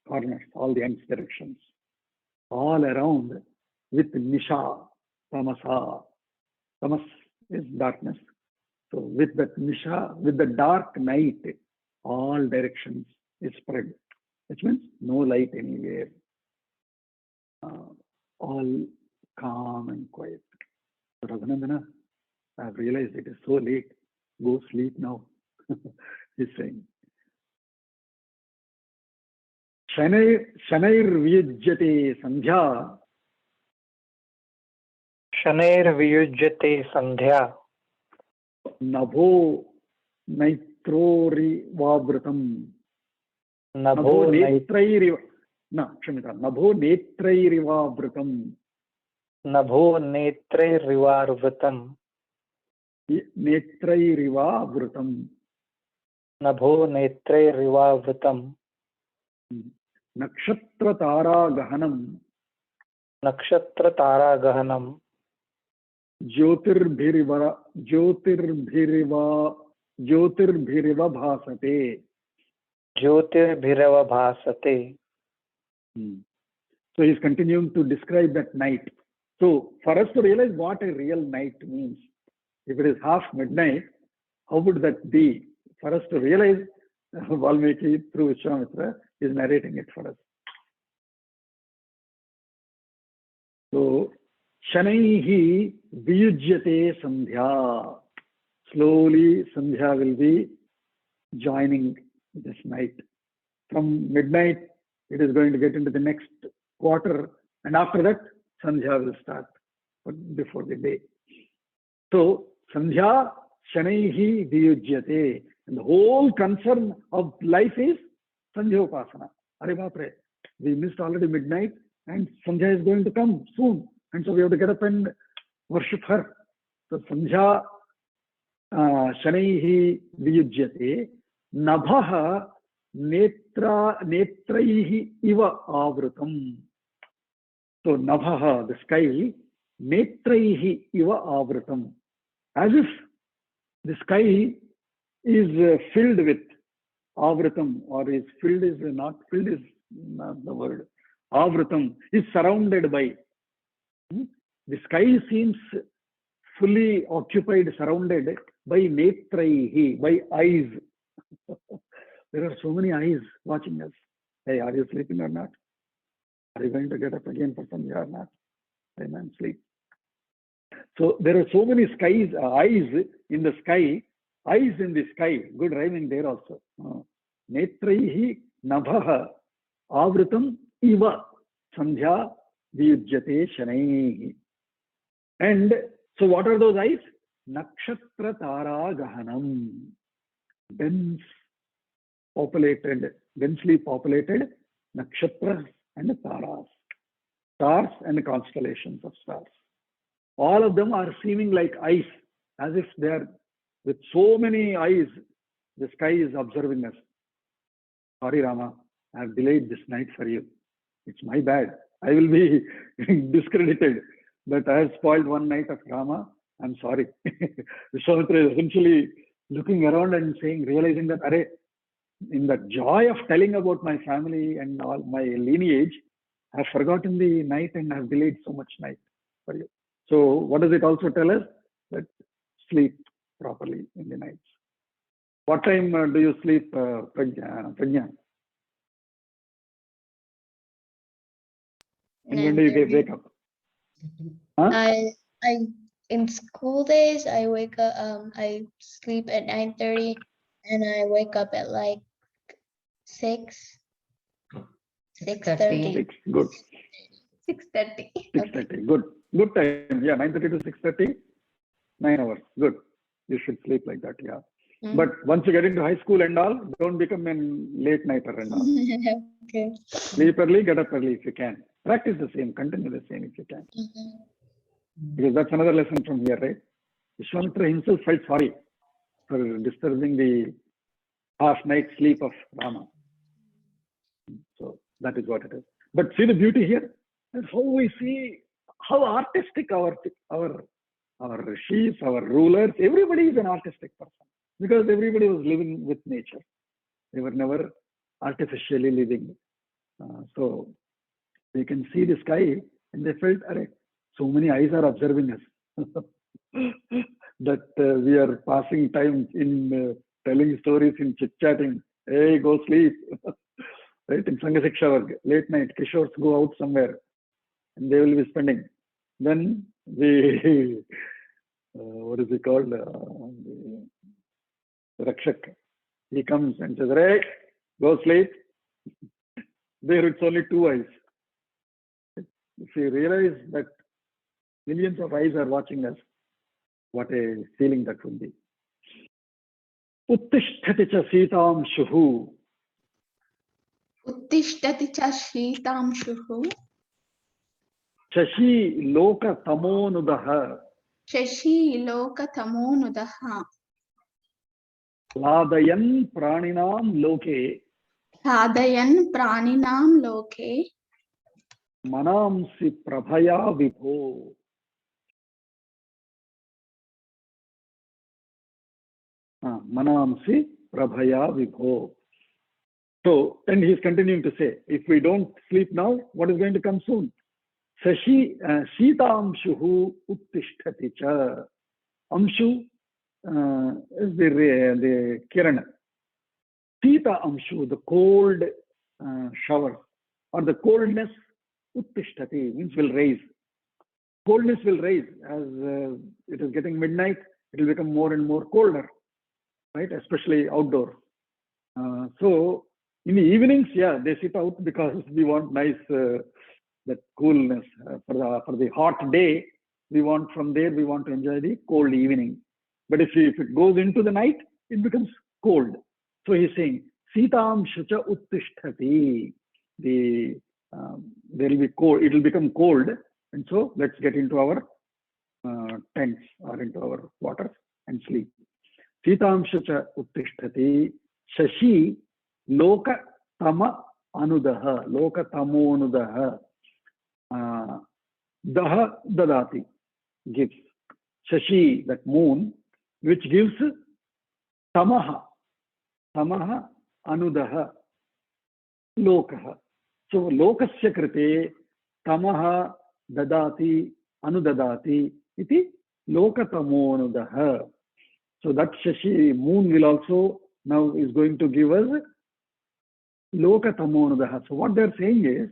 corners, all the ends, directions, all around with nisha, tamasa. Tamas is darkness. So with that nisha, with the dark night, all directions is spread, which means no light anywhere. All calm and quiet. So Raghulandana, I have realized it is so late. Go sleep now. He's saying. Shanair viyujyate sandhya. Shanair viyujyate sandhya. Nabho naitrori vavrutam. Nabho netrairiva. No, Kshimita. Nabho netrairiva vrutam. Nabho netrairivarvrutam. Netrairiva vrutam. Nabho netrairivarvrutam. Nakshatra tara gahanam. Nakshatra tara gahanam. Jyotirbhiriva bhasate. Jyotirbhirava bhasate. So he's continuing to describe that night. So for us to realize what a real night means, if it is half midnight, how would that be? For us to realize, Valmiki through Vishwamitra is narrating it for us. So Shanaihi viyujyate sandhya. Slowly sandhya will be joining this night. From midnight, it is going to get into the next quarter, and after that, sandhya will start, but before the day. So sandhya shanaihi viyujyate. And the whole concern of life is sandhya upasana. Are Bapre, we missed already midnight, and sandhya is going to come soon. And so we have to get up and worship her. So sandhya shanaihi viyujyate. Nabhaha netraihi iva avrutam. So nabhaha, the sky, netraihi iva avrutam. As if the sky is filled with avrutam, or is filled is not the word. Avrutam is surrounded by. The sky seems fully occupied, surrounded by netraihi, by eyes. There are so many eyes watching us. Hey, are you sleeping or not? Are you going to get up again for some year or not? Hey man, sleep. So there are so many eyes in the sky, eyes in the sky. Good rhyming there also. Netraihi nabhaha avrutam iva sandhya viyujyate shanaihi. And so what are those eyes? Nakshatra tara gahanam. Densely populated nakshatras and taras. Stars and constellations of stars. All of them are seeming like eyes, as if they are with so many eyes, the sky is observing us. Sorry, Rama, I have delayed this night for you. It's my bad. I will be discredited, but I have spoiled one night of Rama. I'm sorry. Vishwamitra is essentially looking around and saying, realizing that, Arey, in the joy of telling about my family and all my lineage, I've forgotten the night and I've delayed so much night for you. So what does it also tell us? That sleep properly in the nights. What time do you sleep, Prajna? And when do you wake up? Huh? I in school days I wake up I sleep at 9:30 and I wake up at like 6:30. 6, good. 6:30. 6:30, good. Good time. Yeah, 9:30 to 6:30, 9 hours. Good. You should sleep like that, yeah. But once you get into high school and all, don't become a late nighter and all. Okay. Sleep early, get up early if you can. Practice the same, continue the same if you can. Because that's another lesson from here, right? Vishwamitra himself felt sorry for disturbing the half night sleep of Rama. So that is what it is. But see the beauty here? That's how we see how artistic our rishis, our rulers, everybody is an artistic person. Because everybody was living with nature. They were never artificially living. So they can see the sky and they felt, so many eyes are observing us. That we are passing time in telling stories, in chit-chatting. Hey, go sleep. Right? In Sangha Siksha Varga, late night, Kishores go out somewhere and they will be spending. Then the, what is it called? The Rakshak. He comes and says, hey, go sleep. There it's only 2 eyes. If you realize that millions of eyes are watching us, what a feeling that would be. Uttishtati cha sitam shuhu. Uttishtati cha shitam shuhu. Shashi loka tamonudaha. Shashi loka tamonudaha. Ladayan praninam loke. Ladayan praninam loke. Manamsi prabhaya vibho. Manamsi prabhaya vibho. So, and he's continuing to say, if we don't sleep now, what is going to come soon? Sashi Sita Amshuhu Uttishtati cha. Amshu is the Kirana. Sita Amshu, the cold shower or the coldness, Uttishtati means will raise. Coldness will rise as it is getting midnight. It will become more and more colder, right? Especially outdoor. So in the evenings, yeah, they sit out because we want nice that coolness for the hot day. We want from there we want to enjoy the cold evening. But if it goes into the night, it becomes cold. So he's saying Sitam Shucha Uttishtati. There will be cold. It will become cold, and so let's get into our tents or into our quarters and sleep. Sitam Shucha Uttishtati. Shashi Loka Tama Anudaha. Loka Tamo Anudaha. Daha Dadati gives. Shashi, that moon, which gives Tamaha. Tamaha Anudaha. Lokaha. So Lokasya Krite Tamaha Dadati Anudadati iti Lokatamo Anudaha. So that Shashi, moon will also now is going to give us Lokatamo Anudaha. So what they're saying is,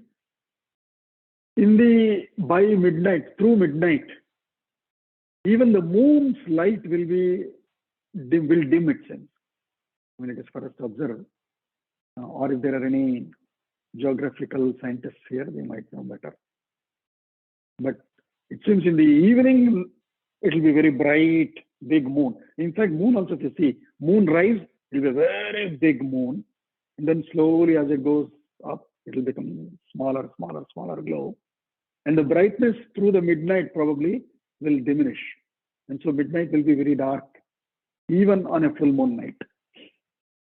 by midnight, through midnight, even the moon's light will dim itself when it is for us to observe, or if there are any geographical scientists here, they might know better. But it seems in the evening, it will be very bright, big moon. In fact, moon also, if you see, moon rise, it will be a very big moon. And then slowly as it goes up, it will become smaller, smaller, smaller glow. And the brightness through the midnight probably will diminish. And so midnight will be very dark, even on a full moon night.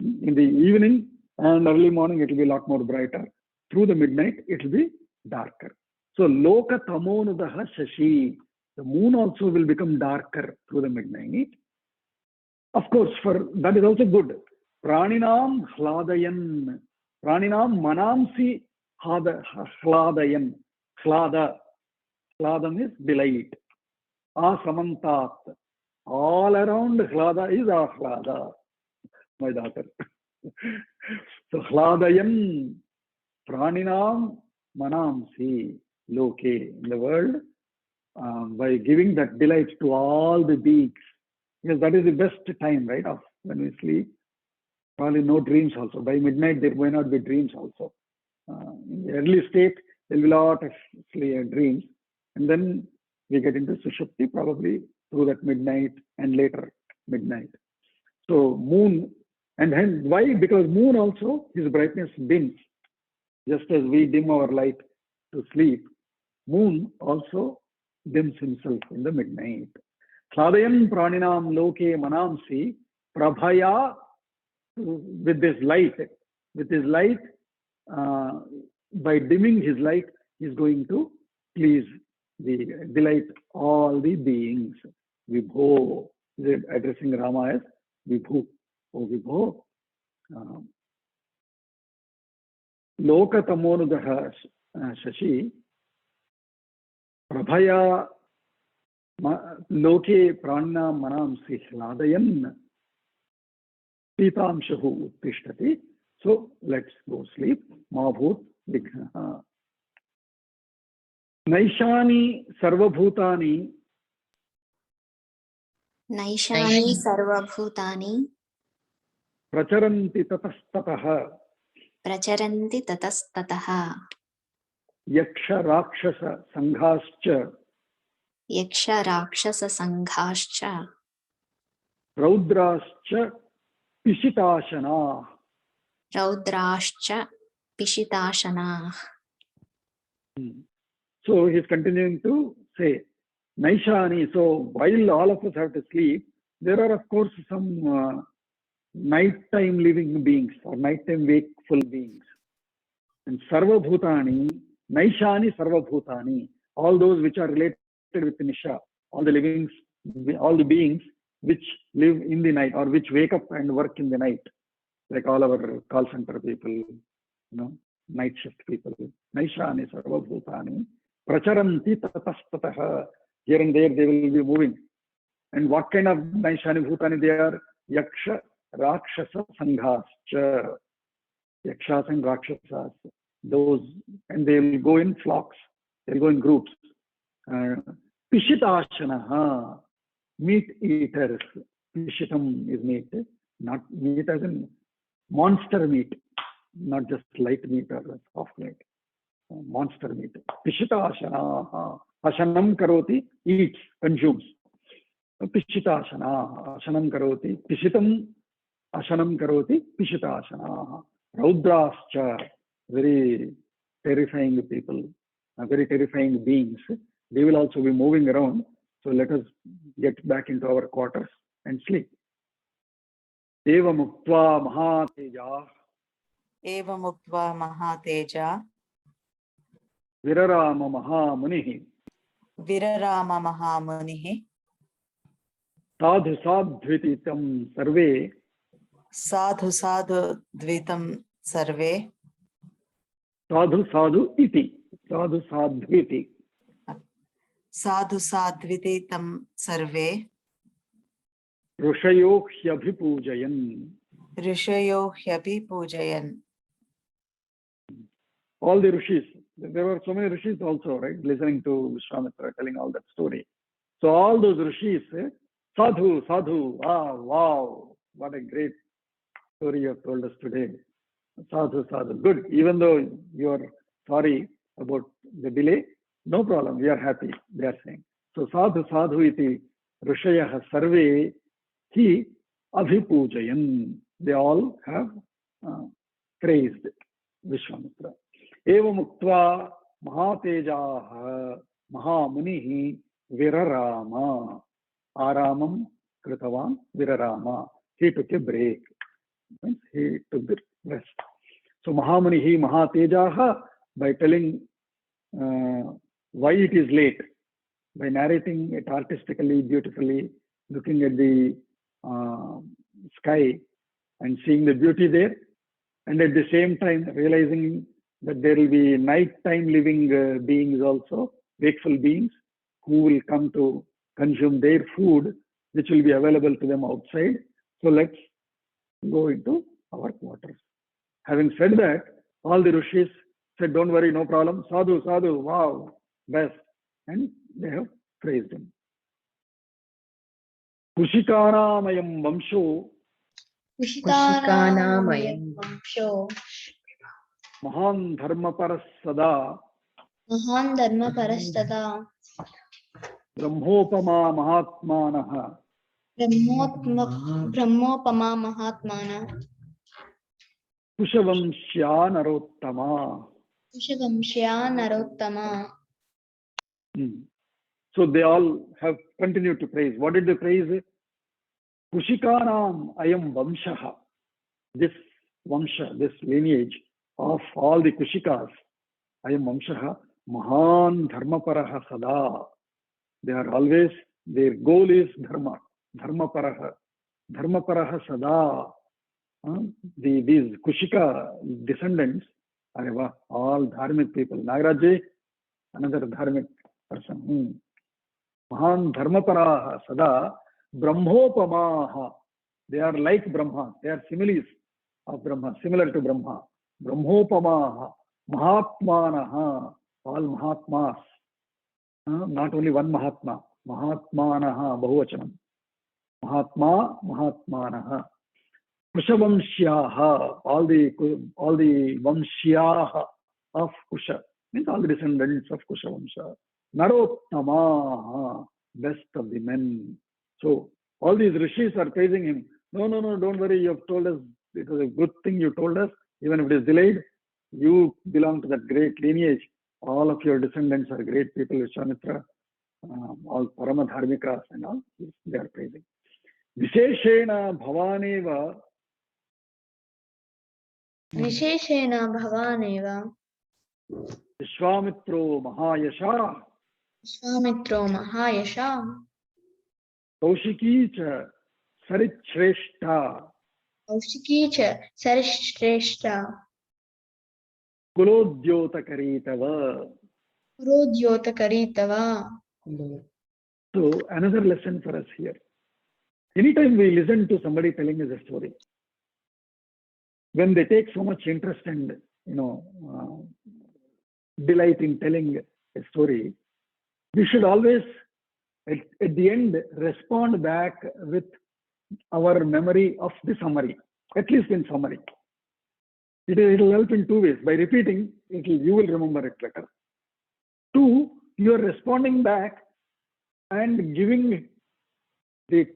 In the evening and early morning, it will be a lot more brighter. Through the midnight, it will be darker. So loka tamonudaha shashi. The moon also will become darker through the midnight. Of course, for that is also good. Praninam hladayan. Praninam manamsi hladayan. Hlada. Hladam is delight. Asamantat. All around hlada is ahlada. My daughter. So hladayan. Praninam manamsi loke. In the world, by giving that delight to all the beings. Because that is the best time, right, of when we sleep. Probably no dreams also. By midnight, there may not be dreams also. In the early state, there will be a lot of dreams. And then we get into Sushupti probably through that midnight and later midnight. So moon, and hence why? Because moon also, his brightness dims. Just as we dim our light to sleep, moon also dims himself in the midnight. Hladayan praninam loke manamsi prabhaya, with his light, by dimming his light, he is going to please delight all the beings. Vibho, addressing Rama as Vibhu. Oh Vibho. Loka tamonudaha shashi prabhaya loke pranna manamsi hladayan pitamshahu uttishtati. So let's go sleep. Mahabhut vignaha. Naishani sarvabhutani. Naishani sarvabhutani Pracharanti tatastataha. pracharanti tatastataha. Yaksha rakshasa sanghascha. Yaksha rakshasa sanghascha. Raudrascha pishitashana. Raudrascha pishitashana. So he's continuing to say, Naishani. So while all of us have to sleep, there are of course some nighttime living beings or nighttime wakeful beings. And Sarvabhutani, Naishani Sarvabhutani, all those which are related with Nisha, all the beings which live in the night or which wake up and work in the night, like all our call center people, night shift people. Naishani Sarvabhutani, Pracharanti tatastataha. Here and there they will be moving. And what kind of Naishani Bhutani they are? Yaksha Rakshasa Sanghascha. Yakshas and Rakshasas. Those, and they will go in flocks. They will go in groups. Pishitashanaha. Meat eaters. Pishitam is meat. Not meat as in monster meat. Not just light meat or soft meat. Monster meat. Pishitashanaha. Ashanam karoti, eats, consumes. Pishitashana, ashanam karoti, pishitam, ashanam karoti, pishitashana. Raudrascha, very terrifying people, very terrifying beings. They will also be moving around. So let us get back into our quarters and sleep. Eva muktva mahateja. Eva muktva mahateja. Virarama mahamunihi. Virarama mahamunihi. Sadhu sadhvititam sarve. Sadhu sadhu dvitam sarve. Sadhu sadhu iti. Sadhu sadhviti. Sadhu sadhvititam sarve. Rushayo hyabhipujayan. Rishayo hyabhipujayan. All the rishis. There were so many rishis also, right? Listening to Vishwamitra telling all that story. So all those rishis, sadhu, sadhu, wow, what a great story you have told us today. Sadhu, sadhu. Good. Even though you are sorry about the delay, no problem. We are happy, they are saying. So sadhu, sadhu iti rishayah sarve hi abhipujayan. They all have praised Vishwamitra. Evam uktva mahatejah mahamunihi virarama. Aramam kritavan virarama. He took a break. Means he took the rest. So Mahamunihi Mahatejaha, by telling why it is late, by narrating it artistically, beautifully, looking at the sky and seeing the beauty there, and at the same time realizing that there will be nighttime living beings also, wakeful beings, who will come to consume their food, which will be available to them outside. So let's go into our quarters. Having said that, all the rishis said, don't worry, no problem. Sadhu, sadhu, wow, best. And they have praised him. Kushikanamayam vamsho Kushikanamayam vamsho Mahan Dharmaparas Sada Mahan Dharmaparastada Brahmopama Mahatmanaha Brahmopama Mahatmana Kushavamshya Narottama. Kushavamshya Narottama. So they all have continued to praise. What did they praise? Kushikanam ayam vamshaha. This vamsha, this lineage of all the Kushikas, ayam vamshaha, mahan dharmaparaha sada. They are always, their goal is dharma, dharmaparaha, dharmaparaha sada. These Kushika descendants are all dharmic people. Nagaraj, another dharmic person. Mahan dharmaparaha sada brahmopamaha. They are like Brahma. They are similes of Brahma, similar to Brahma. Brahmopamaha, Mahatmanaha, all Mahatmas. Not only one Mahatma. Mahatmanaha, Bahuvachanam. Mahatma, Mahatmanaha. Kushavamshyaha, all the Vamshyaha of Kusha, means all the descendants of Kushavamsha. Narottama, best of the men. So all these rishis are praising him. No, don't worry, you have told us, it was a good thing you told us, even if it is delayed. You belong to that great lineage. All of your descendants are great people, Vishwamitra, all Paramadharmikas and all, they are praising. Visheshena Bhavaneva Visheshena Bhavaneva Vishwamitro Mahayasha Vishwamitro Mahayasha Kaushiki cha Saritshreshtha Kaushiki cha Sarishreshta Kulodyotakaritav. Purodyotakaritav. So another lesson for us here. Anytime we listen to somebody telling us a story, when they take so much interest and delight in telling a story, we should always at the end respond back with our memory of the summary, at least in summary. It will help in two ways. By repeating, you will remember it better. Two, you are responding back and giving the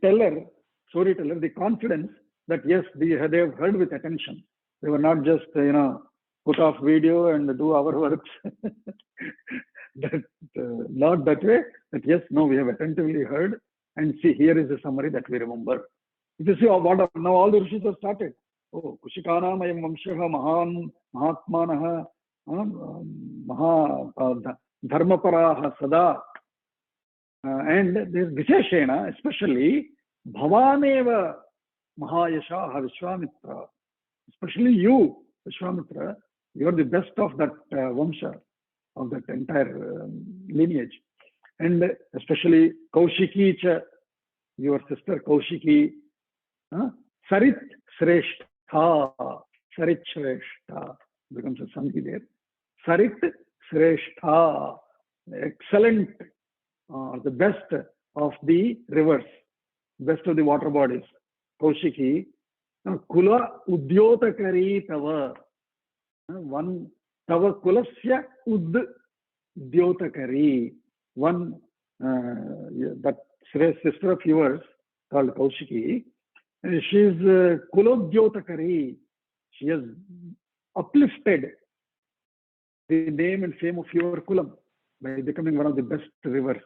storyteller, the confidence that yes, they have heard with attention. They were not just, put off video and do our works. Not that way, that yes, no, we have attentively heard and see, here is the summary that we remember. If you see now all the rishis have started. Oh, Kushikanam ayam vamshaha mahan mahatmanaha dharmaparaha sada. And this Visheshena, especially Bhavaneva Mahayashaha Vishwamitra, especially you, Vishwamitra, you are the best of that Vamsha, of that entire lineage. And especially Kaushiki cha, your sister Kaushiki, Sarit Sreshtha, Sarit Sreshtha, becomes a Sandhi there. Sarit Sreshtha, excellent, the best of the rivers, best of the water bodies. Kaushiki, Kula Udyotakari Tava, One tava kulasya uddyotakari. One that sister of yours called Kaushiki, she is kulodyotakari. She has uplifted the name and fame of your kulam by becoming one of the best rivers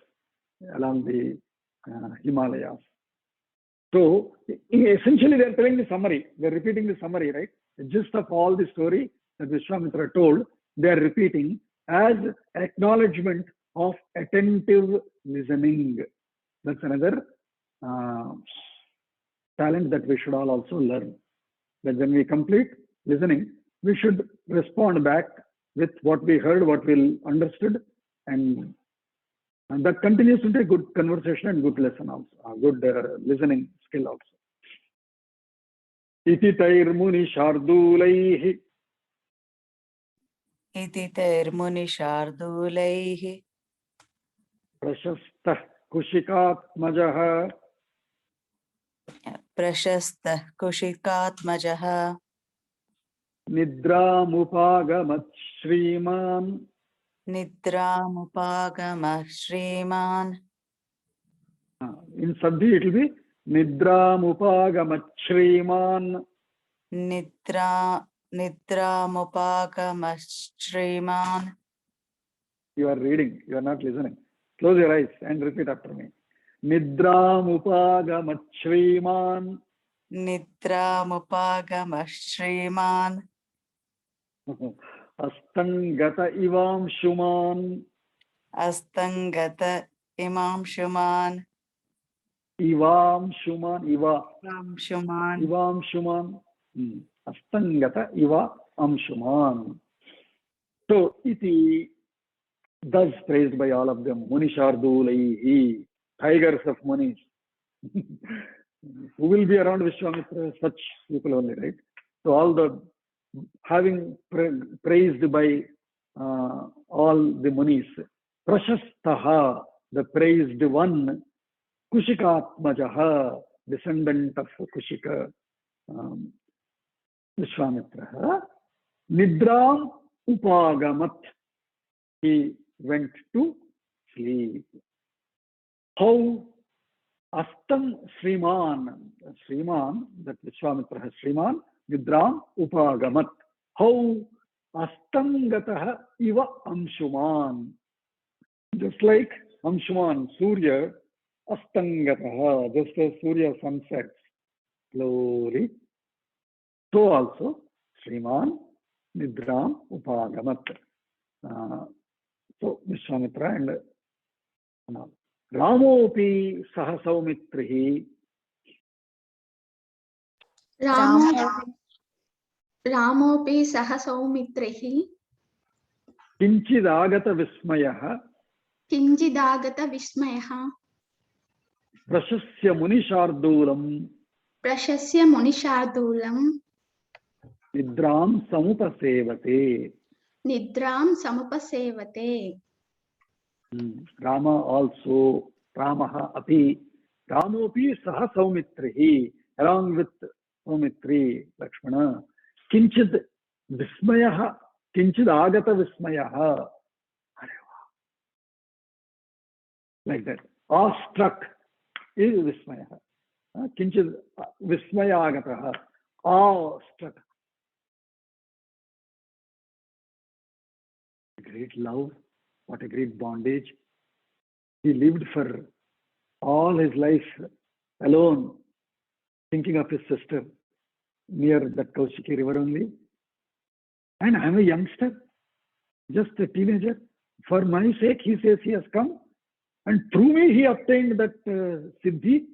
along the Himalayas. So essentially they are telling the summary, they are repeating the summary, right? The gist of all the story that Vishwamitra told, they are repeating as acknowledgement of attentive listening. That's another talent that we should all also learn. That when we complete listening, we should respond back with what we heard, what we understood, and that continues to be a good conversation and good lesson also, a good listening skill also. Iti tairmuni shardulaihi. Iti tairmuni shardulaihi. Prashastah kushikatmajah. Prashastah kushikatmajah. Nidramupagamat Shriman. Nidramupagamat Shriman. In Sandhi it will be Nidramupagamat Shriman. Nidramupagamat Shriman. You are reading, you are not listening. Close your eyes and repeat after me. Nidramupagamat Shriman. Nidramupagamat Shriman. Astangata Ivam Shuman. Astangata Imam Shuman. Ivam Shuman. Iva. Imam Shuman. Ivam Shuman. Astangata Iva Amshuman. So, iti, thus praised by all of them. Munishardulaihi, tigers of Munis. Who will be around Vishwamitra? Such people only, right? So, all the having praised by all the Munis. Prashastaha, the praised one. Kushikatmajaha, descendant of Kushika. Vishwamitra. Nidram upagamat. He went to sleep. How Astam Sriman, Sriman, that Vishwamitra has Sriman, Nidram upagamat. How Astangataha iva Amshuman. Just like Amshuman, Surya, Astangataha, just as Surya sunsets slowly. So also, Sriman, Nidram upagamat. So, Vishwamitra and Ramopi Sahasaumitrihi. Ramopi Sahasaumitrihi. Kinchidagata Vismayaha. Kinchidagata Vismayaha. Prashasya Munishardulam. Prashasya Munishardulam. Nidram Samupasevate. Nidram Samupasevate. Rama also, Ramaha api, Ramopi Saha Saumitrihi, along with Saumitri, Lakshmana, Kinchid Vismayaha, Kinchid Agata Vismayaha. Like that. Awestruck is Vismayaha. Kinchid Vismaya Agataha, awestruck. Great love. What a great bondage. He lived for all his life alone, thinking of his sister near that Kaushiki river only. And I'm a youngster, just a teenager. For my sake, he says he has come. And through me, he obtained that Siddhi.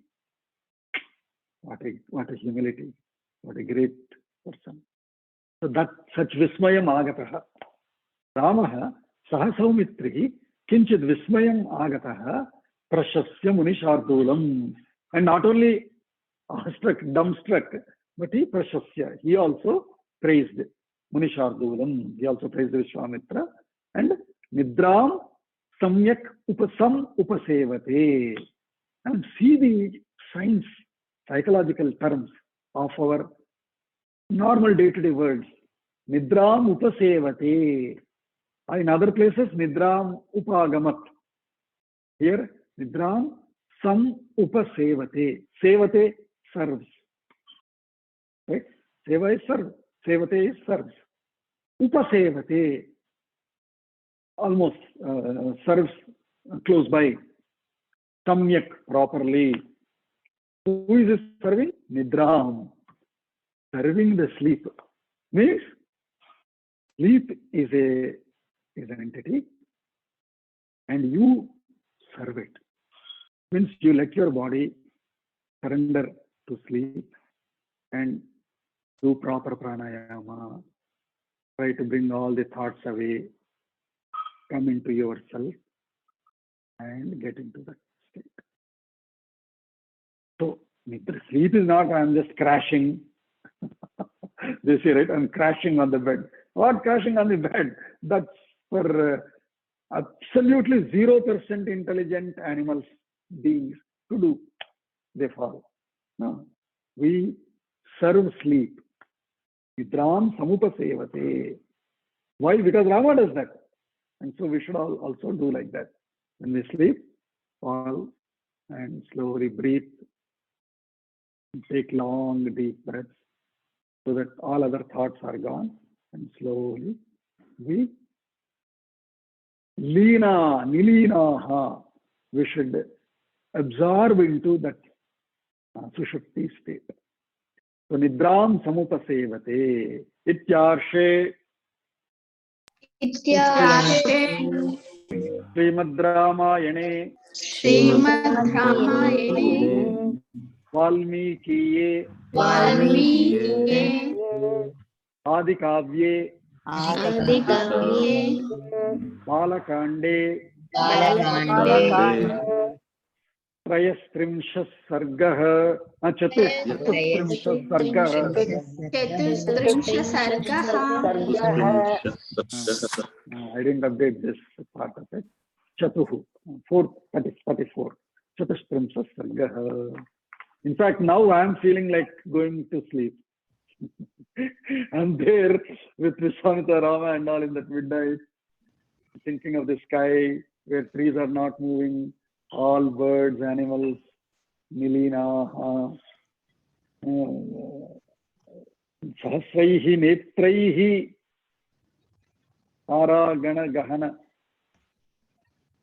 What a humility. What a great person. So that such Vismayam Agataha. Ramaha Sahasaumitrihi Kinchid Vismayam Agataha Prashasya Munishardulam. And not only awestruck, dumbstruck, but he Prashasya. He also praised Munishardulam. He also praised Vishwamitra. And Nidram Samyak Upasevate. And see the science, psychological terms of our normal day-to-day words. Nidram upasevate. In other places, Nidram upagamat. Here, Nidram sam upasevate. Sevate serves. Right? Seva is serve. Sevate is serves. Upasevate almost serves close by. Samyak properly. Who is this serving? Nidram. Serving the sleep. Means sleep is an entity and you serve it. Means you let your body surrender to sleep and do proper pranayama. Try to bring all the thoughts away. Come into yourself and get into that state. So, sleep is not I'm just crashing. They say, right? I'm crashing on the bed. What crashing on the bed? That's for absolutely 0% intelligent animals, beings to do. They follow. No. We serve sleep. Nidram samupasevate. Why? Because Rama does that. And so we should also do like that. When we sleep, fall and slowly breathe. Take long, deep breaths so that all other thoughts are gone. And slowly we nilinaha. We should absorb into that sushupti state. So nidram samupasevate. Ityarshe Srimad Ramayane Valmikiye Adikavye Balakande Trayastrimshas Sargah Chatustrimshas Sargah. I didn't update this part of it. Chatuhu, 44. Chatustrimshas Sargah. In fact, now I am feeling like going to sleep. I'm there with Vishwamitra Rama and all in that midnight, thinking of the sky where trees are not moving, all birds, animals, Nilina, Sahasraihi Netraihi, Tara Gana Gahana,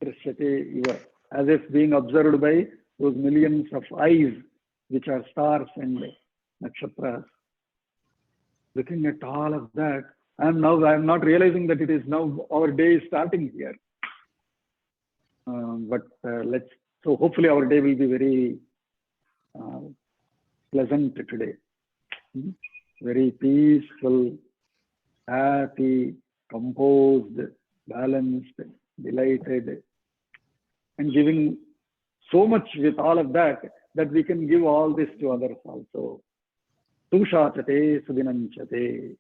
Trishyate Iva, as if being observed by those millions of eyes, which are stars and nakshatras. Looking at all of that, I'm not realizing that it is now our day is starting here. So hopefully our day will be very pleasant today. Very peaceful, happy, composed, balanced, delighted, and giving so much with all of that we can give all this to others also. Tushachate sudinanchate.